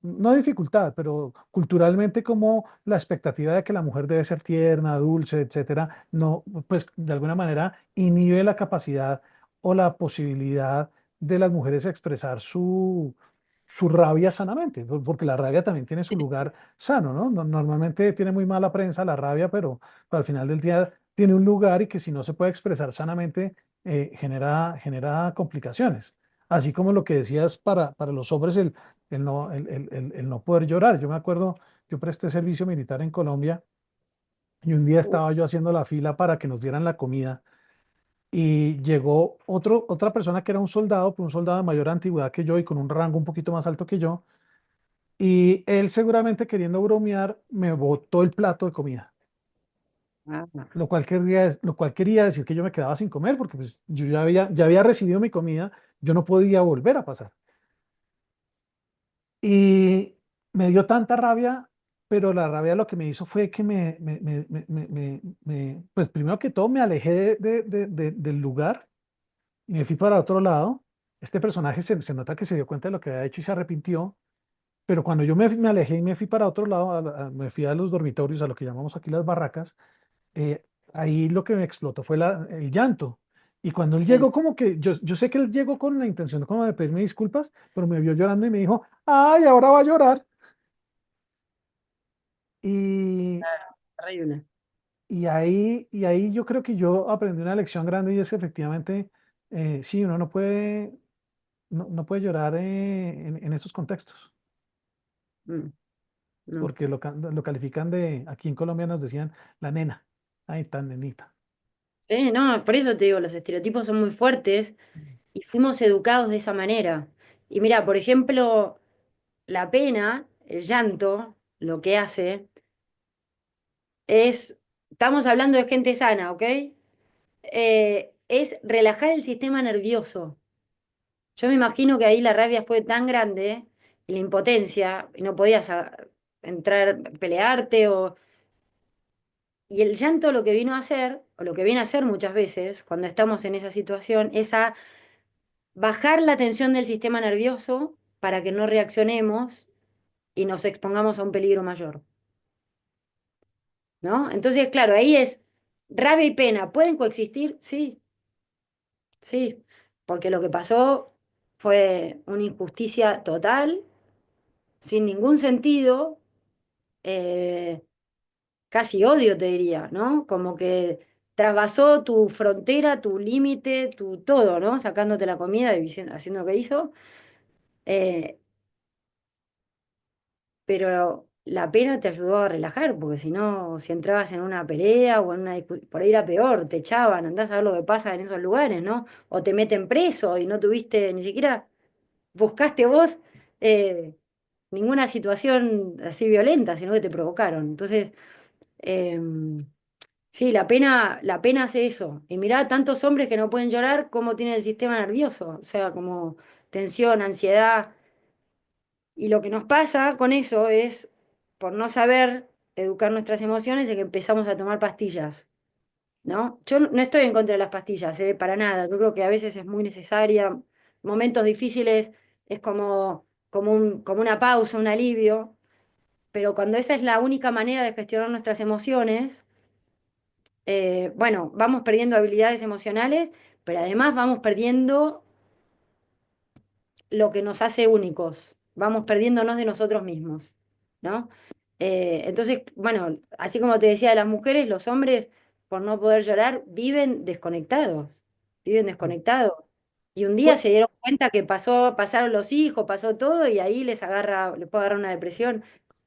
no dificultad, pero culturalmente como la expectativa de que la mujer debe ser tierna, dulce, etcétera, no, pues de alguna manera inhibe la capacidad o la posibilidad de las mujeres expresar su rabia sanamente, porque la rabia también tiene su lugar sano, ¿no? Normalmente tiene muy mala prensa la rabia, pero al final del día tiene un lugar y que si no se puede expresar sanamente, genera complicaciones. Así como lo que decías para los hombres, el no poder llorar. Yo me acuerdo, yo presté servicio militar en Colombia y un día estaba yo haciendo la fila para que nos dieran la comida y llegó otra persona que era un soldado, pero un soldado de mayor antigüedad que yo y con un rango un poquito más alto que yo. Y él seguramente queriendo bromear me botó el plato de comida. ah, Lo cual quería decir que yo me quedaba sin comer porque pues, yo ya había recibido mi comida, yo no podía volver a pasar. Y me dio tanta rabia, pero la rabia lo que me hizo fue que pues primero que todo me alejé del lugar y me fui para otro lado. Este personaje se nota que se dio cuenta de lo que había hecho y se arrepintió, pero cuando yo me alejé y me fui para otro lado, me fui a los dormitorios, a lo que llamamos aquí las barracas, ahí lo que me explotó fue el llanto. Y cuando él sí, llegó, como que yo sé que él llegó con la intención como de pedirme disculpas, pero me vio llorando y me dijo, ay, ahora va a llorar. Y, horrible. y ahí yo creo que yo aprendí una lección grande y es que efectivamente, sí, uno no puede llorar en esos contextos, Mm, no. porque lo califican de, aquí en Colombia nos decían, la nena, ay, tan nenita. Sí, no, por eso te digo, los estereotipos son muy fuertes y fuimos educados de esa manera. Y mira, por ejemplo, la pena, el llanto, lo que hace estamos hablando de gente sana, ¿ok? es relajar el sistema nervioso. Yo me imagino que ahí la rabia fue tan grande y la impotencia, y no podías entrar, pelearte o... Y el llanto lo que vino a hacer, o lo que viene a hacer muchas veces cuando estamos en esa situación, es a bajar la tensión del sistema nervioso para que no reaccionemos y nos expongamos a un peligro mayor, ¿no? Entonces, claro, ahí es rabia y pena. ¿Pueden coexistir? Sí, sí, porque lo que pasó fue una injusticia total, sin ningún sentido, eh, casi odio te diría, ¿no? Como que trasvasó tu frontera, tu límite, tu todo, ¿no? Sacándote la comida y haciendo lo que hizo. Eh, pero la pena te ayudó a relajar, porque si no, si entrabas en una pelea o en una discusión, por ahí era peor, te echaban, andás a ver lo que pasa en esos lugares, ¿no? O te meten preso y no tuviste, ni siquiera buscaste vos eh, ninguna situación así violenta, sino que te provocaron. Entonces, sí, la pena hace eso. Y mirá, tantos hombres que no pueden llorar, cómo tienen el sistema nervioso, o sea, como tensión, ansiedad. Y lo que nos pasa con eso es, por no saber educar nuestras emociones, es que empezamos a tomar pastillas, ¿no? Yo no estoy en contra de las pastillas, para nada. Yo creo que a veces es muy necesaria. Momentos difíciles es como una pausa, un alivio. Pero cuando esa es la única manera de gestionar nuestras emociones, bueno, vamos perdiendo habilidades emocionales, pero además vamos perdiendo lo que nos hace únicos, vamos perdiéndonos de nosotros mismos, ¿no? Entonces, bueno, así como te decía de las mujeres, los hombres, por no poder llorar, viven desconectados. Y un día Cu- se dieron cuenta que pasaron los hijos, pasó todo, y ahí les puede agarrar una depresión,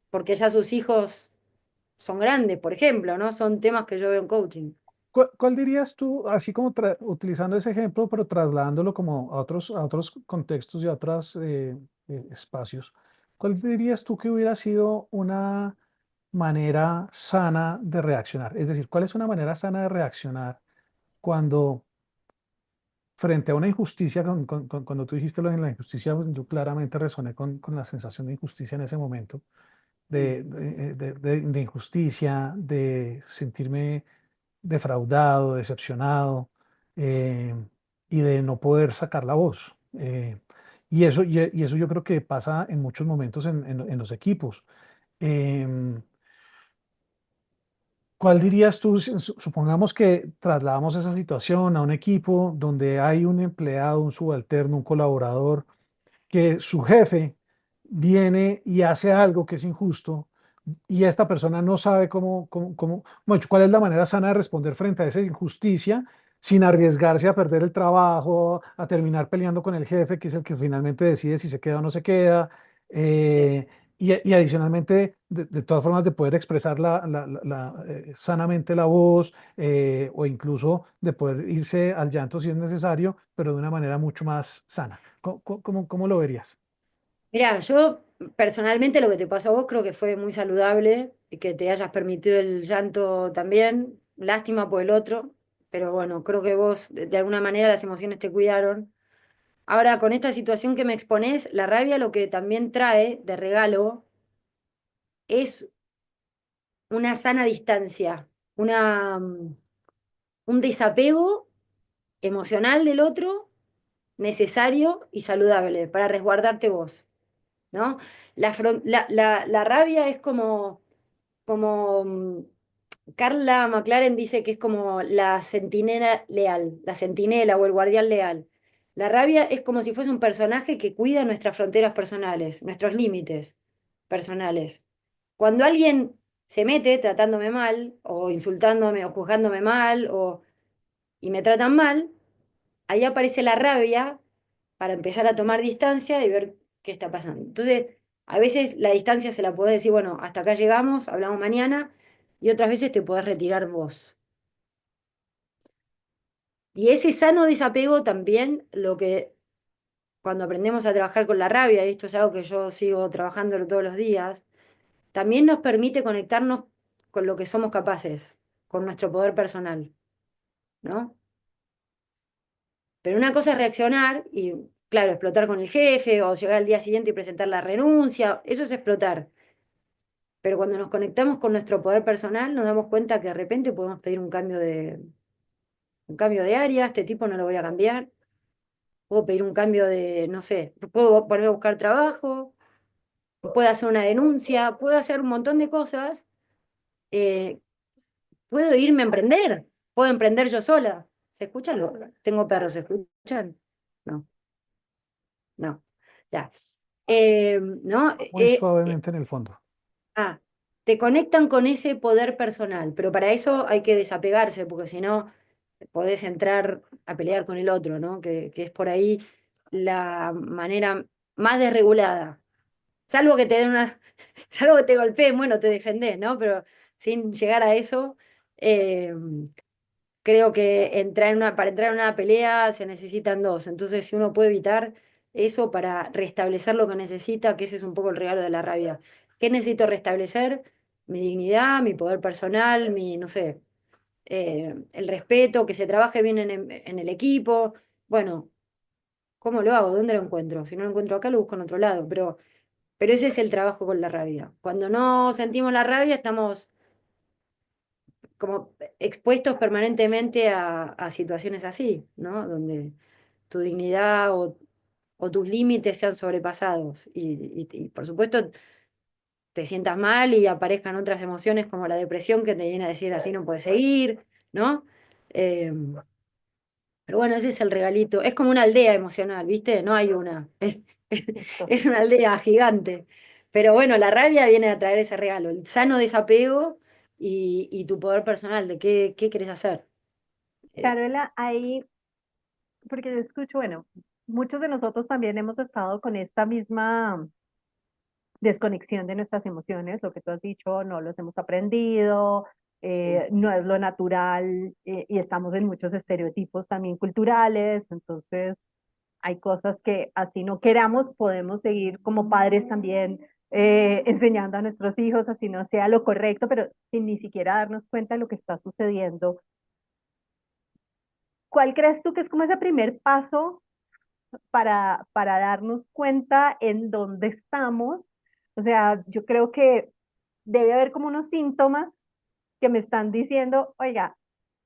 porque ya sus hijos son grandes, por ejemplo, ¿no? Son temas que yo veo en coaching. ¿Cuál dirías tú, así como utilizando ese ejemplo, pero trasladándolo como a otros contextos y a otros espacios? ¿Cuál dirías tú que hubiera sido una manera sana de reaccionar? Es decir, ¿cuál es una manera sana de reaccionar cuando frente a una injusticia, cuando tú dijiste lo de la injusticia, pues, yo claramente resoné con la sensación de injusticia en ese momento, Mm. de injusticia, de sentirme defraudado, decepcionado, eh, y de no poder sacar la voz. Y eso yo creo que pasa en muchos momentos en los equipos. Em, ¿Cuál dirías tú, supongamos que trasladamos esa situación a un equipo donde hay un empleado, un subalterno, un colaborador, que su jefe viene y hace algo que es injusto y esta persona no sabe bueno, cuál es la manera sana de responder frente a esa injusticia sin arriesgarse a perder el trabajo, a terminar peleando con el jefe, que es el que finalmente decide si se queda o no se queda, eh, y adicionalmente, de todas formas, de poder expresar sanamente la voz, o incluso de poder irse al llanto si es necesario, pero de una manera mucho más sana. ¿Cómo lo verías? Mirá, yo personalmente lo que te pasó a vos creo que fue muy saludable y que te hayas permitido el llanto también. Lástima por el otro, pero bueno, creo que vos de alguna manera las emociones te cuidaron. Ahora, con esta situación que me exponés, la rabia lo que también trae de regalo es una sana distancia, un desapego emocional del otro necesario y saludable para resguardarte vos, ¿no? La rabia es como Carla McLaren dice que es como la centinela leal, la centinela o el guardián leal. La rabia es como si fuese un personaje que cuida nuestras fronteras personales, nuestros límites personales. Cuando alguien se mete tratándome mal, o insultándome, o juzgándome mal, y me tratan mal, ahí aparece la rabia para empezar a tomar distancia y ver qué está pasando. Entonces, a veces la distancia se la podés decir, bueno, hasta acá llegamos, hablamos mañana, y otras veces te podés retirar vos. Y ese sano desapego también, lo que cuando aprendemos a trabajar con la rabia, y esto es algo que yo sigo trabajando todos los días, también nos permite conectarnos con lo que somos capaces, con nuestro poder personal, ¿no? Pero una cosa es reaccionar y, claro, explotar con el jefe o llegar al día siguiente y presentar la renuncia, eso es explotar. Pero cuando nos conectamos con nuestro poder personal, nos damos cuenta que de repente podemos pedir un cambio de área, este tipo no lo voy a cambiar, puedo pedir un cambio de, no sé, puedo ponerme a buscar trabajo, puedo hacer una denuncia, puedo hacer un montón de cosas, eh, puedo irme a emprender, puedo emprender yo sola. ¿Se escuchan? Tengo perros, ¿se escuchan? No, no, ya. ¿No? Muy suavemente en el fondo. Ah, te conectan con ese poder personal, pero para eso hay que desapegarse, porque si no podés entrar a pelear con el otro, ¿no? Que es por ahí la manera más desregulada. Salvo que te den una, salvo que te golpeen, bueno, te defendés, ¿no? Pero sin llegar a eso, eh, creo que para entrar en una pelea se necesitan dos. Entonces, si uno puede evitar eso para restablecer lo que necesita, que ese es un poco el regalo de la rabia. ¿Qué necesito restablecer? Mi dignidad, mi poder personal, mi, no sé, el respeto, que se trabaje bien en el equipo. Bueno, ¿cómo lo hago? ¿Dónde lo encuentro? Si no lo encuentro acá, lo busco en otro lado. Pero ese es el trabajo con la rabia. Cuando no sentimos la rabia, estamos como expuestos permanentemente a situaciones así, ¿no? Donde tu dignidad o tus límites sean sobrepasados. Y, por supuesto te sientas mal y aparezcan otras emociones como la depresión que te viene a decir así no puedes seguir, ¿no? Eh, pero bueno, ese es el regalito. Es como una aldea emocional, ¿viste? No hay una. Listo. Es una aldea gigante. Pero bueno, la rabia viene a traer ese regalo, el sano desapego y tu poder personal de qué querés hacer. Eh, Carola, ahí, porque yo escucho, bueno, muchos de nosotros también hemos estado con esta misma desconexión de nuestras emociones, lo que tú has dicho, no los hemos aprendido, no es lo natural, y estamos en muchos estereotipos también culturales, entonces hay cosas que así no queramos, podemos seguir como padres también enseñando a nuestros hijos, así no sea lo correcto, pero sin ni siquiera darnos cuenta de lo que está sucediendo. ¿Cuál crees tú que es como ese primer paso para darnos cuenta en dónde estamos? O sea, yo creo que debe haber como unos síntomas que me están diciendo, oiga,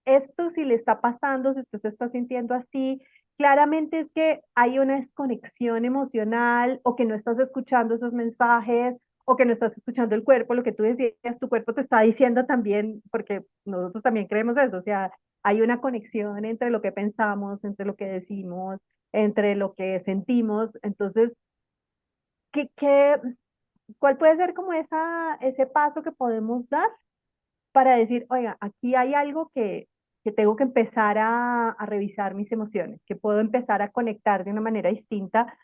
esto si le está pasando, si usted se está sintiendo así, claramente es que hay una desconexión emocional o que no estás escuchando esos mensajes o que no estás escuchando el cuerpo, lo que tú decías, tu cuerpo te está diciendo también, porque nosotros también creemos eso, o sea, hay una conexión entre lo que pensamos, entre lo que decimos, entre lo que sentimos, entonces, ¿qué, qué, cuál puede ser como ese paso que podemos dar para decir, oiga, aquí hay algo que tengo que empezar a revisar mis emociones, que puedo empezar a conectar de una manera distinta,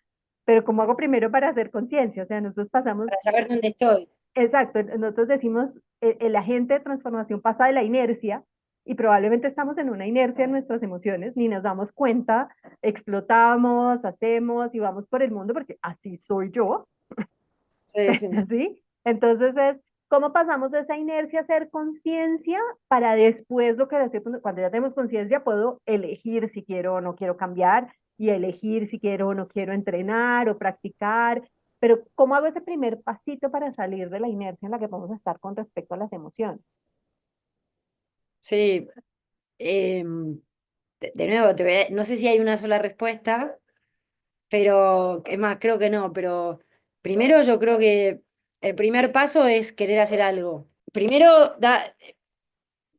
pero como hago primero para hacer conciencia? O sea, nosotros pasamos, para saber dónde estoy. exacto, nosotros decimos, el agente de transformación pasa de la inercia y probablemente estamos en una inercia en nuestras emociones, ni nos damos cuenta, explotamos, hacemos y vamos por el mundo porque así soy yo, Sí, sí. ¿sí? Entonces es cómo pasamos de esa inercia a hacer conciencia para después lo que decimos, cuando ya tenemos conciencia puedo elegir si quiero o no quiero cambiar y elegir si quiero o no quiero entrenar o practicar, pero ¿cómo hago ese primer pasito para salir de la inercia en la que podemos estar con respecto a las emociones? Sí, de nuevo, no sé si hay una sola respuesta, pero es más, creo que no, pero primero yo creo que el primer paso es querer hacer algo. Primero,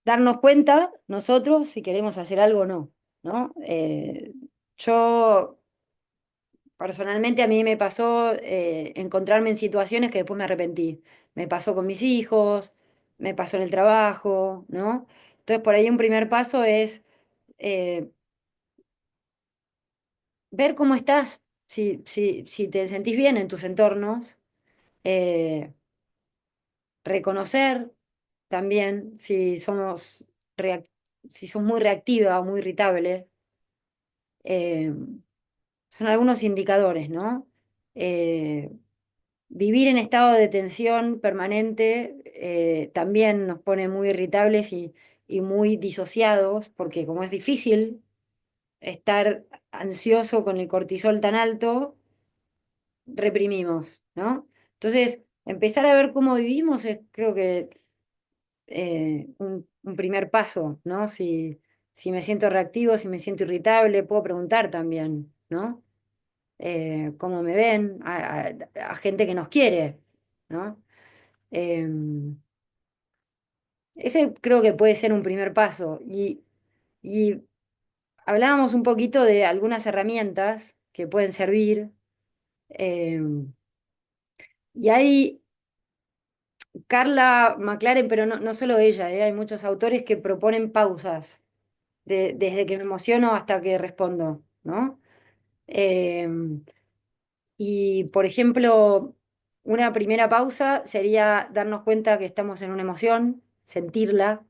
darnos cuenta nosotros si queremos hacer algo o no, ¿no? Yo, personalmente, a mí me pasó encontrarme en situaciones que después me arrepentí. Me pasó con mis hijos, me pasó en el trabajo, ¿no? Entonces, por ahí un primer paso es eh, ver cómo estás, si te sentís bien en tus entornos, eh, reconocer también si sos muy reactiva o muy irritable. eh, Son algunos indicadores, ¿no? Eh, Vivir en estado de tensión permanente también nos pone muy irritables y muy disociados, porque como es difícil estar ansioso con el cortisol tan alto, reprimimos, ¿no? Entonces, empezar a ver cómo vivimos es, creo que, un primer paso, ¿no? Si me siento reactivo, si me siento irritable, puedo preguntar también, ¿no? Cómo me ven, a gente que nos quiere, ¿no? Em, Ese creo que puede ser un primer paso. Y hablábamos un poquito de algunas herramientas que pueden servir. Y hay Carla McLaren, pero no solo ella, hay muchos autores que proponen pausas, desde que me emociono hasta que respondo, ¿no? Em, y, por ejemplo, una primera pausa sería darnos cuenta que estamos en una emoción, sentirla.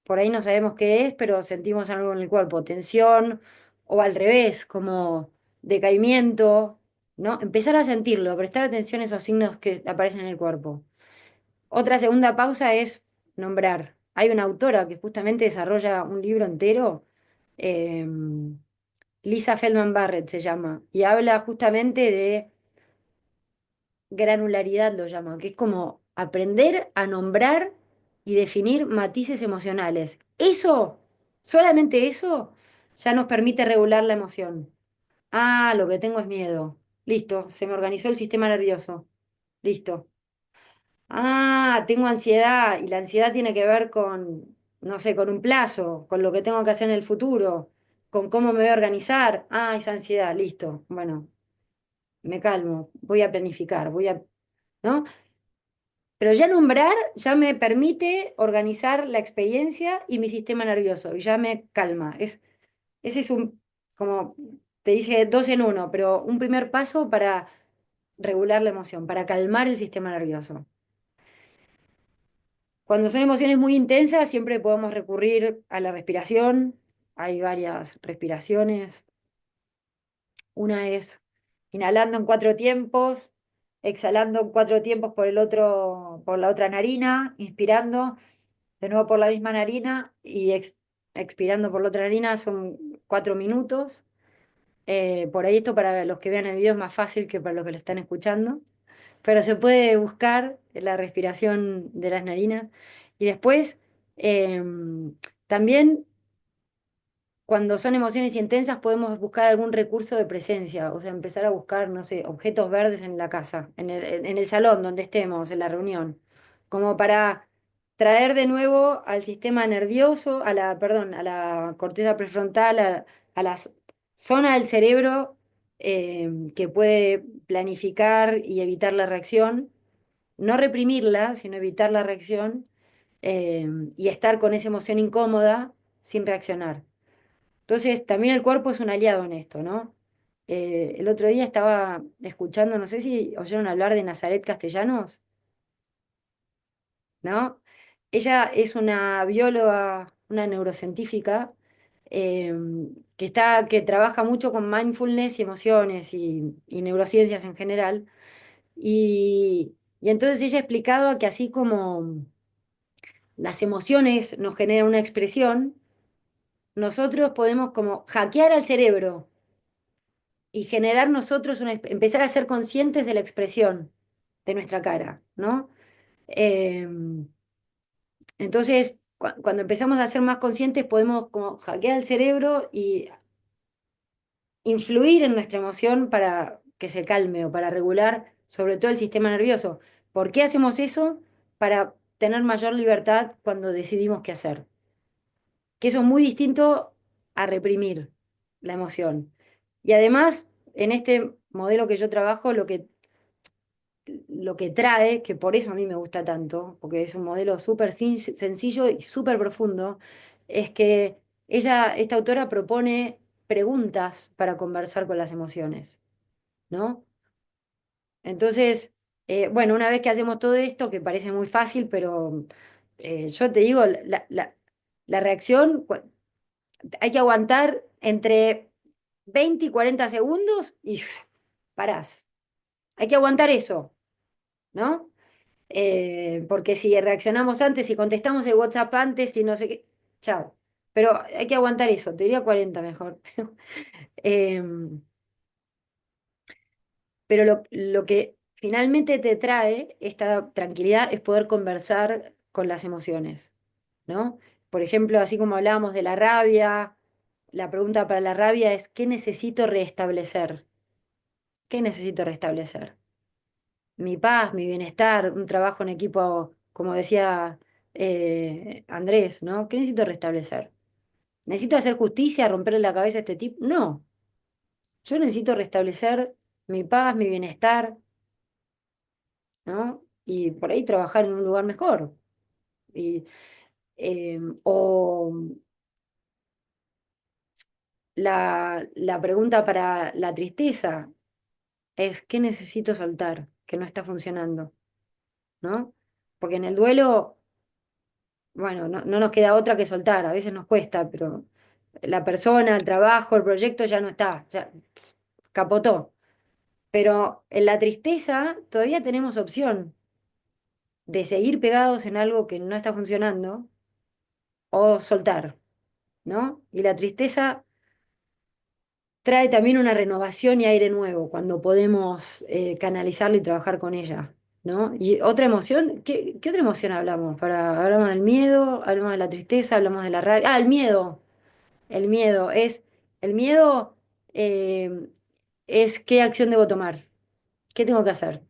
Por ahí no sabemos qué es, pero sentimos algo en el cuerpo, tensión o al revés, como decaimiento, ¿no? Empezar a sentirlo, prestar atención a esos signos que aparecen en el cuerpo. Otra segunda pausa es nombrar. Hay una autora que justamente desarrolla un libro entero, eh, Lisa Feldman Barrett se llama, y habla justamente de granularidad, lo llama, que es como aprender a nombrar y definir matices emocionales. Eso, solamente eso, ya nos permite regular la emoción. Ah, lo que tengo es miedo. Listo, se me organizó el sistema nervioso. Listo. Ah, tengo ansiedad y la ansiedad tiene que ver con, no sé, con un plazo, con lo que tengo que hacer en el futuro, con cómo me voy a organizar. Ah, esa ansiedad, listo. Bueno, me calmo, voy a planificar, ¿no? Pero ya nombrar ya me permite organizar la experiencia y mi sistema nervioso y ya me calma. Ese es como te dice dos en uno, pero un primer paso para regular la emoción, para calmar el sistema nervioso. Cuando son emociones muy intensas, siempre podemos recurrir a la respiración. Hay varias respiraciones. Una es inhalando en 4 tiempos, exhalando en 4 tiempos por la otra narina, inspirando de nuevo por la misma narina y expirando por la otra narina. Son 4 minutos. Por ahí esto para los que vean el video es más fácil que para los que lo están escuchando, pero se puede buscar la respiración de las narinas. Y después, también cuando son emociones intensas podemos buscar algún recurso de presencia, o sea, empezar a buscar, no sé, objetos verdes en la casa, en el salón donde estemos, en la reunión, como para traer de nuevo al sistema nervioso, perdón, a la corteza prefrontal, a la zona del cerebro, que puede planificar y evitar la reacción, no reprimirla, sino evitar la reacción, y estar con esa emoción incómoda sin reaccionar. Entonces, también el cuerpo es un aliado en esto, ¿no? El otro día estaba escuchando, no sé si oyeron hablar de Nazaret Castellanos, ¿no? Ella es una bióloga, una neurocientífica, eh, que trabaja mucho con mindfulness y emociones y neurociencias en general. Y entonces ella explicaba que así como las emociones nos generan una expresión, nosotros podemos como hackear al cerebro y generar nosotros empezar a ser conscientes de la expresión de nuestra cara, ¿no? Entonces, cuando empezamos a ser más conscientes, podemos como hackear el cerebro y influir en nuestra emoción para que se calme o para regular sobre todo el sistema nervioso. ¿Por qué hacemos eso? Para tener mayor libertad cuando decidimos qué hacer. Que eso es muy distinto a reprimir la emoción. Y además, en este modelo que yo trabajo, lo que trae, que por eso a mí me gusta tanto, porque es un modelo súper sencillo y súper profundo, es que esta autora propone preguntas para conversar con las emociones, ¿no? Entonces, bueno, una vez que hacemos todo esto, que parece muy fácil, pero yo te digo, la reacción, hay que aguantar entre 20 y 40 segundos y parás. Hay que aguantar eso, ¿no? Porque si reaccionamos antes, si contestamos el WhatsApp antes, si no sé qué, chao. pero hay que aguantar eso, te diría 40 mejor. Em, pero lo que finalmente te trae esta tranquilidad es poder conversar con las emociones, ¿no? Por ejemplo, así como hablábamos de la rabia, la pregunta para la rabia es, ¿qué necesito restablecer? ¿Qué necesito restablecer? Mi paz, mi bienestar, un trabajo en equipo, como decía Andrés, ¿no? ¿Qué necesito restablecer? ¿Necesito hacer justicia, romperle la cabeza a este tipo? No, yo necesito restablecer mi paz, mi bienestar, ¿no? Y por ahí trabajar en un lugar mejor. Y, o la pregunta para la tristeza es, ¿qué necesito soltar que no está funcionando? ¿No? Porque en el duelo, bueno, no nos queda otra que soltar, a veces nos cuesta, pero la persona, el trabajo, el proyecto ya no está, ya capotó. Pero en la tristeza todavía tenemos opción de seguir pegados en algo que no está funcionando o soltar, ¿no? Y la tristeza trae también una renovación y aire nuevo cuando podemos canalizarla y trabajar con ella, ¿no? Y otra emoción, ¿qué otra emoción hablamos? Hablamos del miedo, hablamos de la tristeza, hablamos de la rabia. Ah, el miedo. El miedo eh, es qué acción debo tomar, qué tengo que hacer,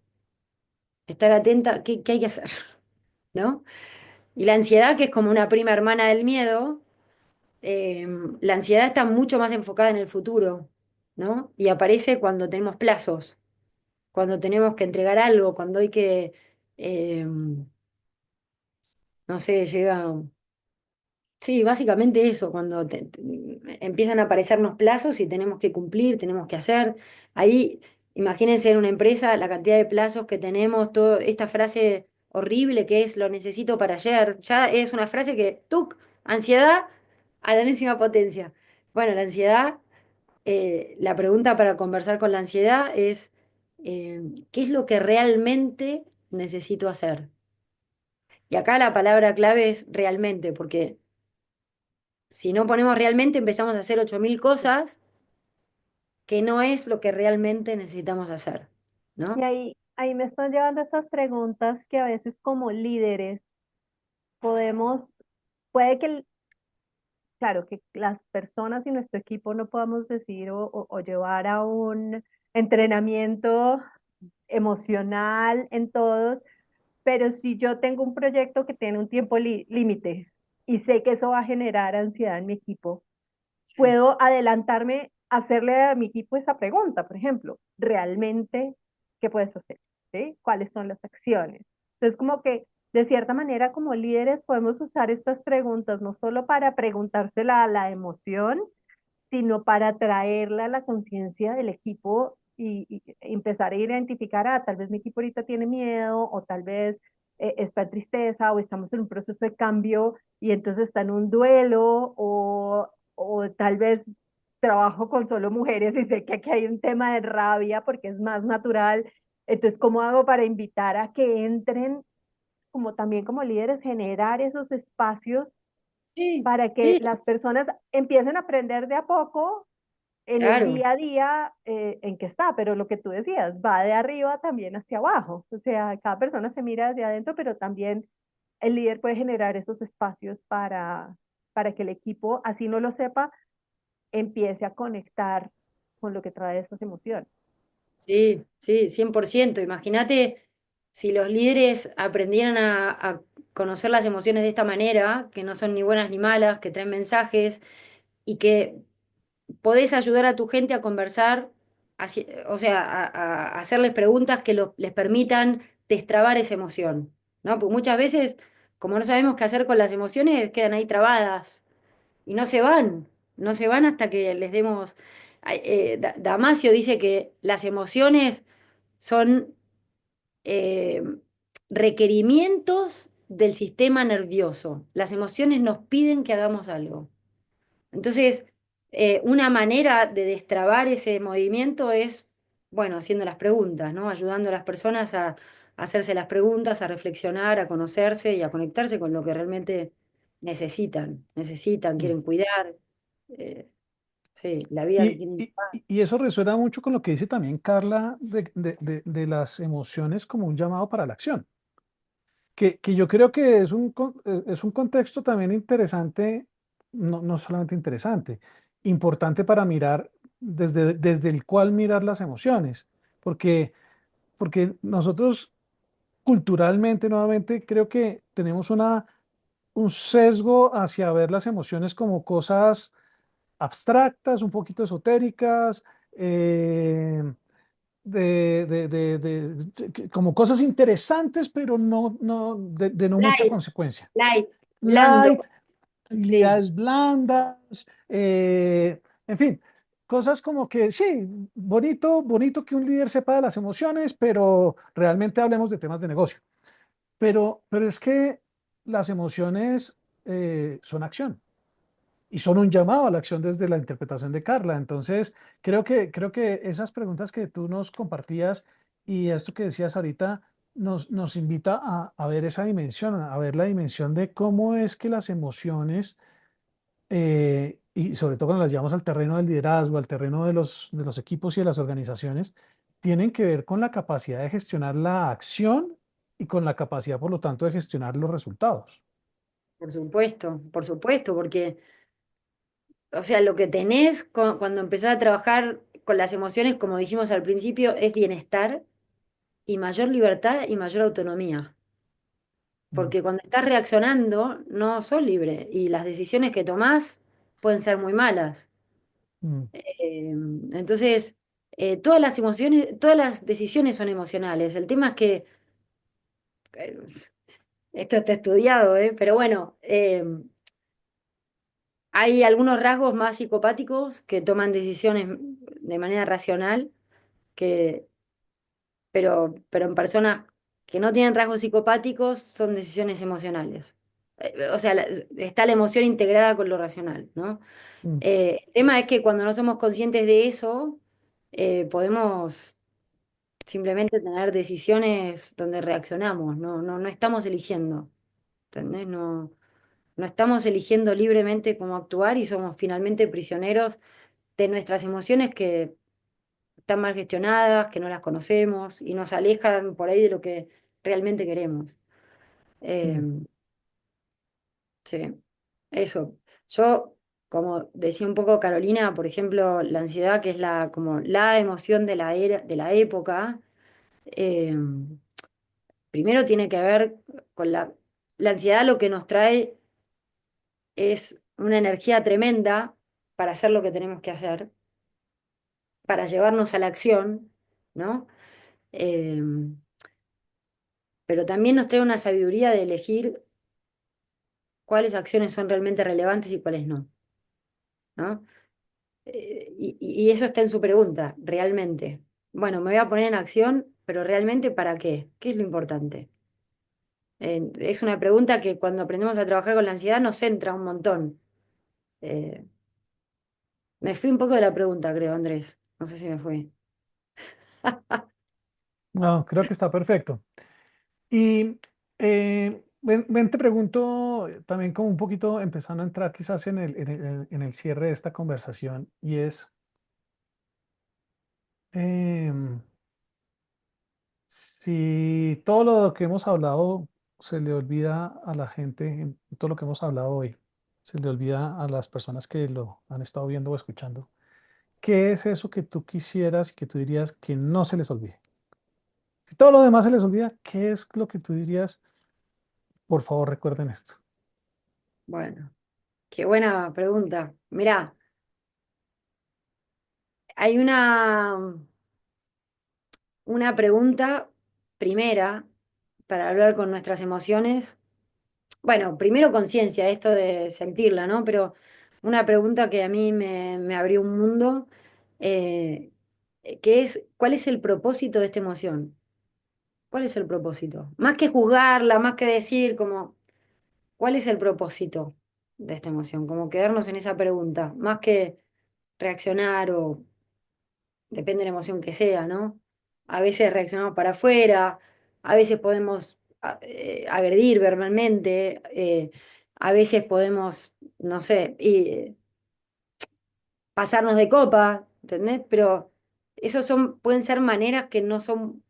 estar atenta, qué hay que hacer, ¿no? Y la ansiedad, que es como una prima hermana del miedo, eh, la ansiedad está mucho más enfocada en el futuro, ¿no? Y aparece cuando tenemos plazos, cuando tenemos que entregar algo, cuando hay que, eh, no sé, llega. Sí, básicamente eso, cuando empiezan a aparecernos plazos y tenemos que cumplir, tenemos que hacer. Ahí, imagínense en una empresa la cantidad de plazos que tenemos, toda esta frase horrible que es lo necesito para ayer, ya es una frase que, ¡tuc! Ansiedad a la enésima potencia. Bueno, la ansiedad, la pregunta para conversar con la ansiedad es, ¿qué es lo que realmente necesito hacer? Y acá la palabra clave es realmente, porque si no ponemos realmente, empezamos a hacer 8000 cosas que no es lo que realmente necesitamos hacer, Y ¿no? ahí me están llevando estas preguntas que a veces como líderes podemos, puede que, claro, que las personas y nuestro equipo no podamos decir o llevar a un entrenamiento emocional en todos, pero si yo tengo un proyecto que tiene un tiempo límite y sé que eso va a generar ansiedad en mi equipo, Sí. puedo adelantarme a hacerle a mi equipo esa pregunta, por ejemplo, ¿realmente qué puedes hacer? ¿Sí? ¿Cuáles son las acciones? Entonces, como que de cierta manera, como líderes, podemos usar estas preguntas no solo para preguntársela a la emoción, sino para traerla a la conciencia del equipo y empezar a identificar, ah, tal vez mi equipo ahorita tiene miedo o tal vez está en tristeza o estamos en un proceso de cambio y entonces está en un duelo o tal vez trabajo con solo mujeres y sé que aquí hay un tema de rabia porque es más natural. Entonces, ¿cómo hago para invitar a que entren como también como líderes, generar esos espacios Sí, para que sí, las personas empiecen a aprender de a poco en el claro. día a día en que está, pero lo que tú decías, va de arriba también hacia abajo, o sea, cada persona se mira hacia adentro, pero también el líder puede generar esos espacios para que el equipo, así no lo sepa, empiece a conectar con lo que trae esas emociones. Sí, sí, 100%. Imagínate si los líderes aprendieran a conocer las emociones de esta manera, que no son ni buenas ni malas, que traen mensajes y que podés ayudar a tu gente a conversar, o sea, a hacerles preguntas que les permitan destrabar esa emoción, ¿no? Porque muchas veces, como no sabemos qué hacer con las emociones, quedan ahí trabadas y no se van hasta que les demos. Damasio dice que las emociones son eh, requerimientos del sistema nervioso. Las emociones nos piden que hagamos algo. Entonces, una manera de destrabar ese movimiento es, bueno, haciendo las preguntas, ¿no? Ayudando a las personas a hacerse las preguntas, a reflexionar, a conocerse y a conectarse con lo que realmente necesitan, Mm. quieren cuidar, eh, sí, la vida que Y, quieren y, llevar. y eso resuena mucho con lo que dice también Carla de las emociones como un llamado para la acción, que yo creo que es un contexto también interesante, no solamente interesante, importante para mirar desde el cual mirar las emociones, porque, porque nosotros culturalmente, nuevamente, creo que tenemos un sesgo hacia ver las emociones como cosas abstractas, un poquito esotéricas, eh, como cosas interesantes, pero de no mucha Light, consecuencia. light, blando, Light, sí, habilidades blandas, en fin, cosas como que sí, bonito, bonito que un líder sepa de las emociones, pero realmente hablemos de temas de negocio. Pero es que las emociones son acción y son un llamado a la acción desde la interpretación de Carla. Entonces, creo que esas preguntas que tú nos compartías y esto que decías ahorita nos invita a ver esa dimensión, a ver la dimensión de cómo es que las emociones, y sobre todo cuando las llevamos al terreno del liderazgo, al terreno de los equipos y de las organizaciones, tienen que ver con la capacidad de gestionar la acción y con la capacidad, por lo tanto, de gestionar los resultados. por supuesto, porque, o sea, lo que tenés cuando empezás a trabajar con las emociones, como dijimos al principio, es bienestar y mayor libertad y mayor autonomía. Mm, Porque cuando estás reaccionando, no sos libre y las decisiones que tomás pueden ser muy malas. mm, Eh, entonces, todas las emociones, todas las decisiones son emocionales. El tema es que, eh, esto está estudiado, pero bueno, hay algunos rasgos más psicopáticos que toman decisiones de manera racional, que, pero en personas que no tienen rasgos psicopáticos son decisiones emocionales. O sea, está la emoción integrada con lo racional, ¿no? mm, El tema es que cuando no somos conscientes de eso, podemos simplemente tener decisiones donde reaccionamos, no estamos eligiendo, ¿entendés? No estamos eligiendo libremente cómo actuar y somos finalmente prisioneros de nuestras emociones que están mal gestionadas, que no las conocemos y nos alejan por ahí de lo que realmente queremos. Eh, mm. sí, eso. Yo, como decía un poco Carolina, por ejemplo, la ansiedad, que es como la emoción de la era, de la época, eh, primero tiene que ver con la ansiedad, lo que nos trae es una energía tremenda para hacer lo que tenemos que hacer, para llevarnos a la acción, ¿no? Eh, pero también nos trae una sabiduría de elegir cuáles acciones son realmente relevantes y cuáles no, ¿no? Y eso está en su pregunta, realmente. Bueno, me voy a poner en acción, pero realmente ¿para qué? ¿Qué es lo importante? Es una pregunta que cuando aprendemos a trabajar con la ansiedad nos centra un montón. Eh, Me fui un poco de la pregunta, creo, Andrés. No sé si me fui. No, creo que está perfecto. Y ven, te pregunto también como un poquito empezando a entrar quizás en el cierre de esta conversación y es em, si todo lo que hemos hablado se le olvida a la gente, en todo lo que hemos hablado hoy, se le olvida a las personas que lo han estado viendo o escuchando, ¿qué es eso que tú quisieras y que tú dirías que no se les olvide? Si todo lo demás se les olvida, ¿qué es lo que tú dirías? Por favor, recuerden esto. Bueno, qué buena pregunta. Mirá, hay una pregunta primera para hablar con nuestras emociones. Bueno, primero conciencia, esto de sentirla, ¿no? Pero una pregunta que a mí me abrió un mundo, eh, que es, ¿cuál es el propósito de esta emoción? ¿Cuál es el propósito? Más que juzgarla, más que decir como, ¿cuál es el propósito de esta emoción? Como quedarnos en esa pregunta, más que reaccionar o depende de la emoción que sea, ¿no? A veces reaccionamos para afuera, a veces podemos agredir verbalmente, a veces podemos, no sé, y pasarnos de copa, ¿entendés? Pero esos pueden ser maneras que no son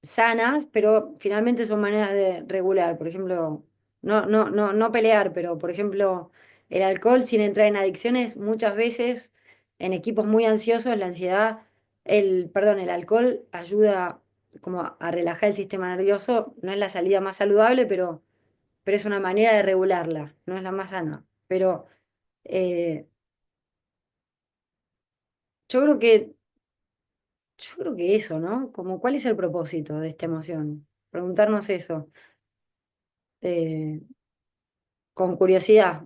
sanas, pero finalmente son maneras de regular. Por ejemplo, no pelear, pero por ejemplo, el alcohol sin entrar en adicciones, muchas veces en equipos muy ansiosos, la ansiedad, el alcohol ayuda como a relajar el sistema nervioso. No es la salida más saludable, pero es una manera de regularla, no es la más sana. Pero eh, yo creo que, yo creo que eso, ¿no? Como, ¿cuál es el propósito de esta emoción? Preguntarnos eso. Eh, con curiosidad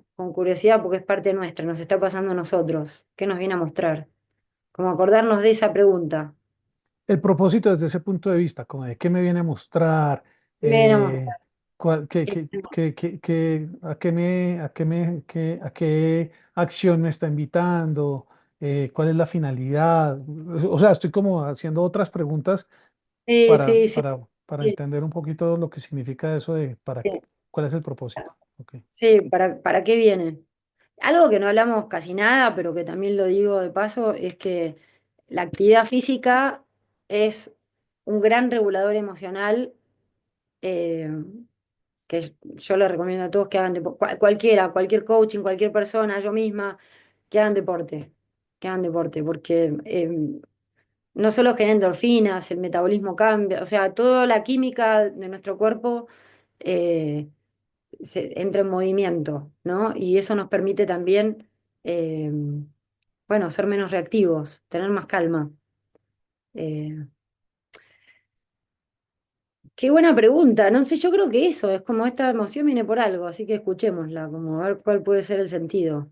porque es parte nuestra, nos está pasando a nosotros. ¿Qué nos viene a mostrar? Como acordarnos de esa pregunta. El propósito desde ese punto de vista, como de qué me viene a mostrar, ¿Qué me viene a eh, mostrar? ¿Qué a qué acción me está invitando, cuál es la finalidad. O sea, estoy como haciendo otras preguntas Sí, para, sí, sí, para, para sí, entender un poquito lo que significa eso de sí. cuál es el propósito. Ok. Sí, ¿para qué viene? Algo que no hablamos casi nada, pero que también lo digo de paso, es que la actividad física es un gran regulador emocional, eh, yo le recomiendo a todos que hagan cualquiera, cualquier coaching, cualquier persona, yo misma, que hagan deporte, que hagan deporte, porque no solo genera endorfinas, el metabolismo cambia, o sea, toda la química de nuestro cuerpo eh, entra en movimiento, ¿no? Y eso nos permite también, eh, bueno, ser menos reactivos, tener más calma. Eh, Qué buena pregunta, no sé, yo creo que eso, es como esta emoción viene por algo, así que escuchémosla, como a ver cuál puede ser el sentido,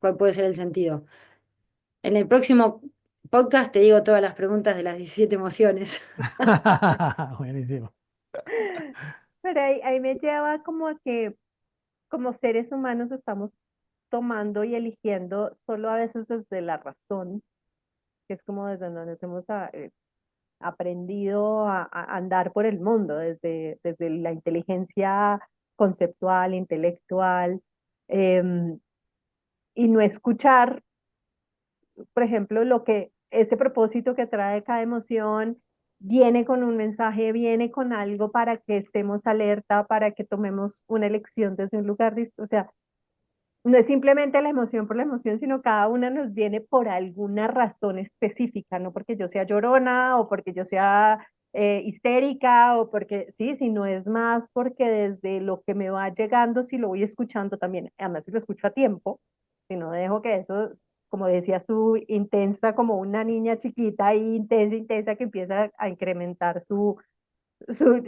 cuál puede ser el sentido. En el próximo podcast te digo todas las preguntas de las 17 emociones. Buenísimo. Pero ahí me lleva como a que como seres humanos estamos tomando y eligiendo solo a veces desde la razón, que es como desde donde nos hemos aprendido a andar por el mundo, desde la inteligencia conceptual, intelectual, em, y no escuchar, por ejemplo, lo que ese propósito que trae cada emoción viene con un mensaje, viene con algo para que estemos alerta, para que tomemos una elección desde un lugar, o sea, no es simplemente la emoción por la emoción, sino cada una nos viene por alguna razón específica, no porque yo sea llorona o porque yo sea histérica o porque, sí, sino es más porque desde lo que me va llegando, si lo voy escuchando también, además si lo escucho a tiempo, si no dejo que eso, como decías tú, intensa como una niña chiquita y intensa, intensa que empieza a incrementar su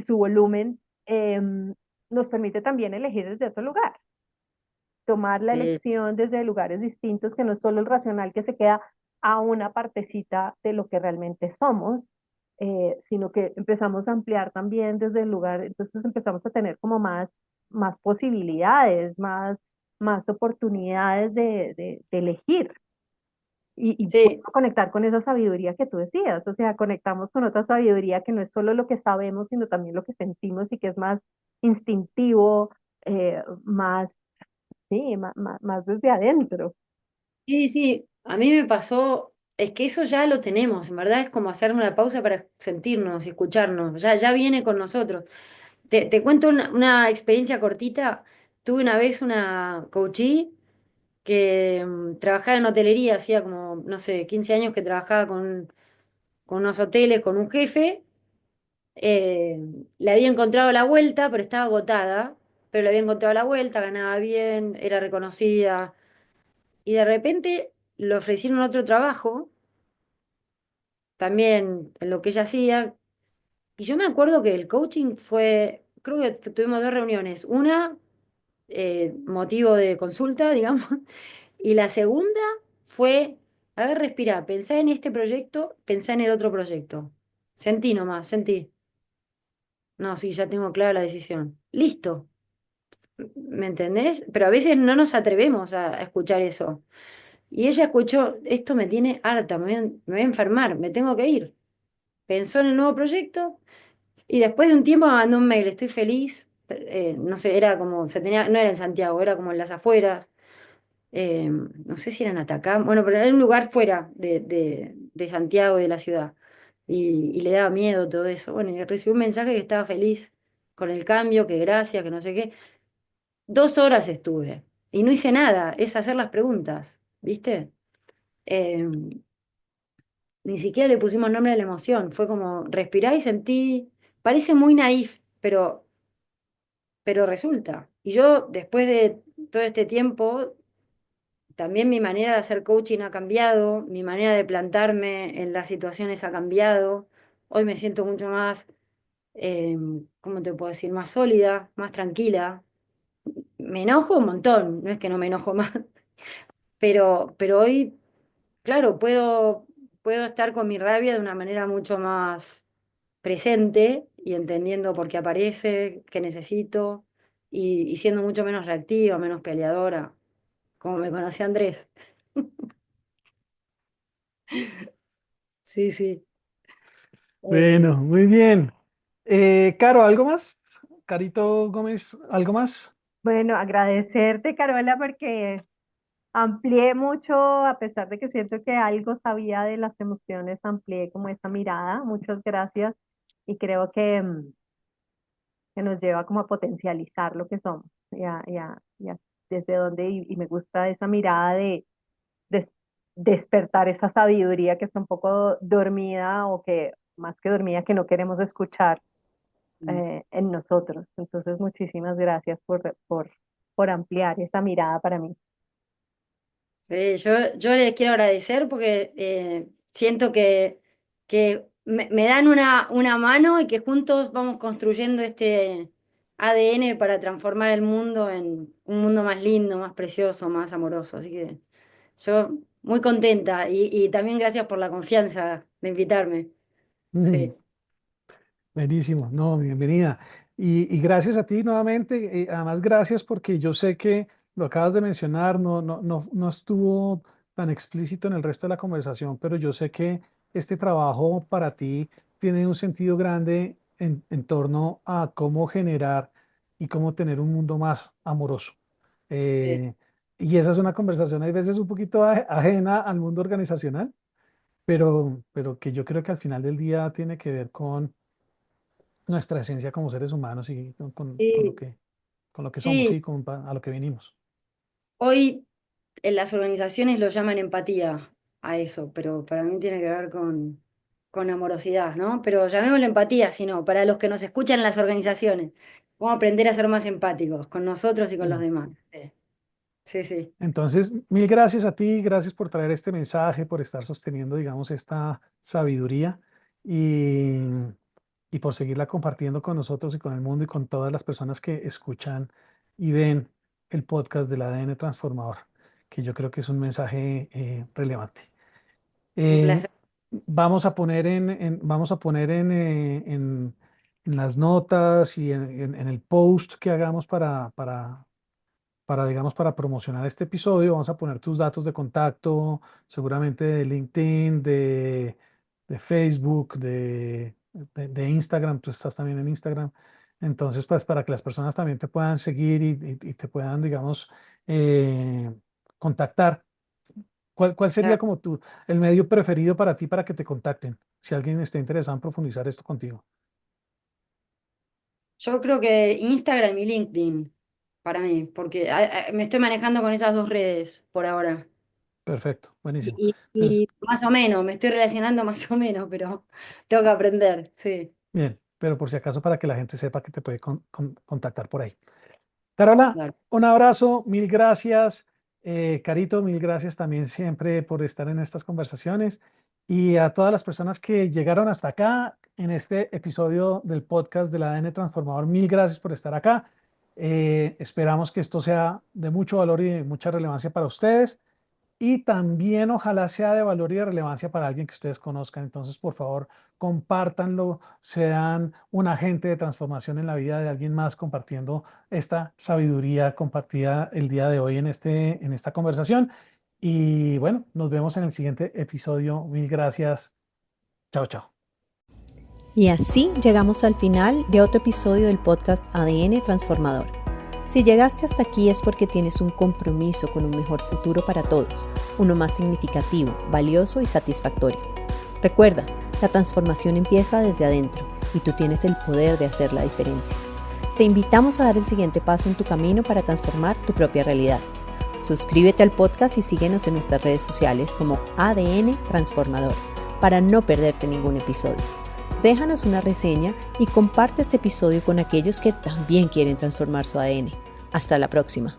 volumen, nos permite también elegir desde otro lugar, tomar la Eh, elección desde lugares distintos, que no es solo el racional que se queda a una partecita de lo que realmente somos, sino que empezamos a ampliar también desde el lugar, entonces empezamos a tener como más posibilidades, más oportunidades de elegir. Y vuelvo sí, a conectar con esa sabiduría que tú decías, o sea, conectamos con otra sabiduría que no es solo lo que sabemos, sino también lo que sentimos y que es más instintivo, más sí, más desde adentro. sí, sí, a mí me pasó, es que eso ya lo tenemos, en verdad es como hacer una pausa para sentirnos y escucharnos, ya viene con nosotros. Te cuento una experiencia cortita. Tuve una vez una coachee que trabajaba en hotelería, hacía como, no sé, 15 años que trabajaba con unos hoteles, con un jefe. eh, Le había encontrado la vuelta, pero estaba agotada, pero le había encontrado la vuelta, ganaba bien, era reconocida. Y de repente le ofrecieron otro trabajo, también en lo que ella hacía. Y yo me acuerdo que el coaching fue, creo que tuvimos dos reuniones. Una motivo de consulta, digamos. Y la segunda fue, a ver, respira, pensá en este proyecto, pensá en el otro proyecto. Sentí nomás, sentí. No, sí, ya tengo clara la decisión. Listo, ¿me entendés? Pero a veces no nos atrevemos a escuchar eso. Y ella escuchó, esto me tiene harta, me voy a enfermar, me tengo que ir. Pensó en el nuevo proyecto y después de un tiempo me mandó un mail, estoy feliz, no sé, era como, no era en Santiago, era como en las afueras. No sé si era en Atacama, bueno, pero era un lugar fuera de Santiago, de la ciudad. Y le daba miedo todo eso. Bueno, y recibí un mensaje que estaba feliz con el cambio, que gracias, que no sé qué. 2 horas estuve y no hice nada, es hacer las preguntas, ¿viste? Eh, Ni siquiera le pusimos nombre a la emoción, fue como respirar y sentí, parece muy naif, pero resulta. Y yo, después de todo este tiempo, también mi manera de hacer coaching ha cambiado, mi manera de plantarme en las situaciones ha cambiado. Hoy me siento mucho más, eh, ¿cómo te puedo decir? Más sólida, más tranquila. Me enojo un montón, no es que no me enojo más, pero hoy, claro, puedo estar con mi rabia de una manera mucho más presente y entendiendo por qué aparece, qué necesito, y siendo mucho menos reactiva, menos peleadora, como me conocí Andrés. Sí, sí. Bueno, Eh, muy bien. Caro, ¿algo más? Carito Gómez, ¿algo más? Bueno, agradecerte, Carola, porque amplié mucho, a pesar de que siento que algo sabía de las emociones, amplié como esa mirada. Muchas gracias y creo que nos lleva como a potencializar lo que somos y a desde dónde, y me gusta esa mirada de des- despertar esa sabiduría que está un poco dormida o que más que dormida que no queremos escuchar en nosotros. Entonces, muchísimas gracias por ampliar esa mirada para mí. sí, yo les quiero agradecer porque siento que me dan una mano y que juntos vamos construyendo este ADN para transformar el mundo en un mundo más lindo, más precioso, más amoroso. Así que yo muy contenta y también gracias por la confianza de invitarme. Mm, Sí, buenísimo, no, bienvenida. Y gracias a ti nuevamente. Además, gracias porque yo sé que lo acabas de mencionar, no estuvo tan explícito en el resto de la conversación, pero yo sé que este trabajo para ti tiene un sentido grande en torno a cómo generar y cómo tener un mundo más amoroso. sí. Eh, y esa es una conversación, hay veces un poquito ajena al mundo organizacional, pero que yo creo que al final del día tiene que ver con nuestra esencia como seres humanos y Sí, con lo que somos sí, y a lo que venimos. hoy en las organizaciones lo llaman empatía a eso, pero para mí tiene que ver con amorosidad, ¿no? Pero llamémoslo empatía, sino para los que nos escuchan en las organizaciones, cómo aprender a ser más empáticos con nosotros y con los Sí. demás. Sí, sí, sí. Entonces, mil gracias a ti, gracias por traer este mensaje, por estar sosteniendo, digamos, esta sabiduría y, y por seguirla compartiendo con nosotros y con el mundo y con todas las personas que escuchan y ven el podcast del ADN Transformador, que yo creo que es un mensaje relevante. Un Eh, placer. vamos a poner vamos a poner en las notas y en el post que hagamos digamos, para promocionar este episodio, vamos a poner tus datos de contacto, seguramente de LinkedIn, de Facebook, de Instagram, tú estás también en Instagram. Entonces, pues para que las personas también te puedan seguir y te puedan, digamos, eh, contactar. ¿Cuál sería Claro. como el medio preferido para ti para que te contacten? Si alguien está interesado en profundizar esto contigo. Yo creo que Instagram y LinkedIn para mí, porque me estoy manejando con esas dos redes por ahora. Perfecto, buenísimo. Entonces, Y más o menos, me estoy relacionando más o menos, pero tengo que aprender, sí. bien, pero por si acaso para que la gente sepa que te puede contactar por ahí. Carola, Dale. un abrazo, mil gracias. Carito, mil gracias también siempre por estar en estas conversaciones. Y a todas las personas que llegaron hasta acá en este episodio del podcast del ADN Transformador, mil gracias por estar acá. Esperamos que esto sea de mucho valor y de mucha relevancia para ustedes. Y también ojalá sea de valor y de relevancia para alguien que ustedes conozcan. Entonces, por favor, compártanlo, sean un agente de transformación en la vida de alguien más compartiendo esta sabiduría compartida el día de hoy en esta conversación. Y bueno, nos vemos en el siguiente episodio. Mil gracias. Chao, chao. Y así llegamos al final de otro episodio del podcast ADN Transformador. Si llegaste hasta aquí es porque tienes un compromiso con un mejor futuro para todos, uno más significativo, valioso y satisfactorio. Recuerda, la transformación empieza desde adentro y tú tienes el poder de hacer la diferencia. Te invitamos a dar el siguiente paso en tu camino para transformar tu propia realidad. Suscríbete al podcast y síguenos en nuestras redes sociales como ADN Transformador para no perderte ningún episodio. Déjanos una reseña y comparte este episodio con aquellos que también quieren transformar su ADN. Hasta la próxima.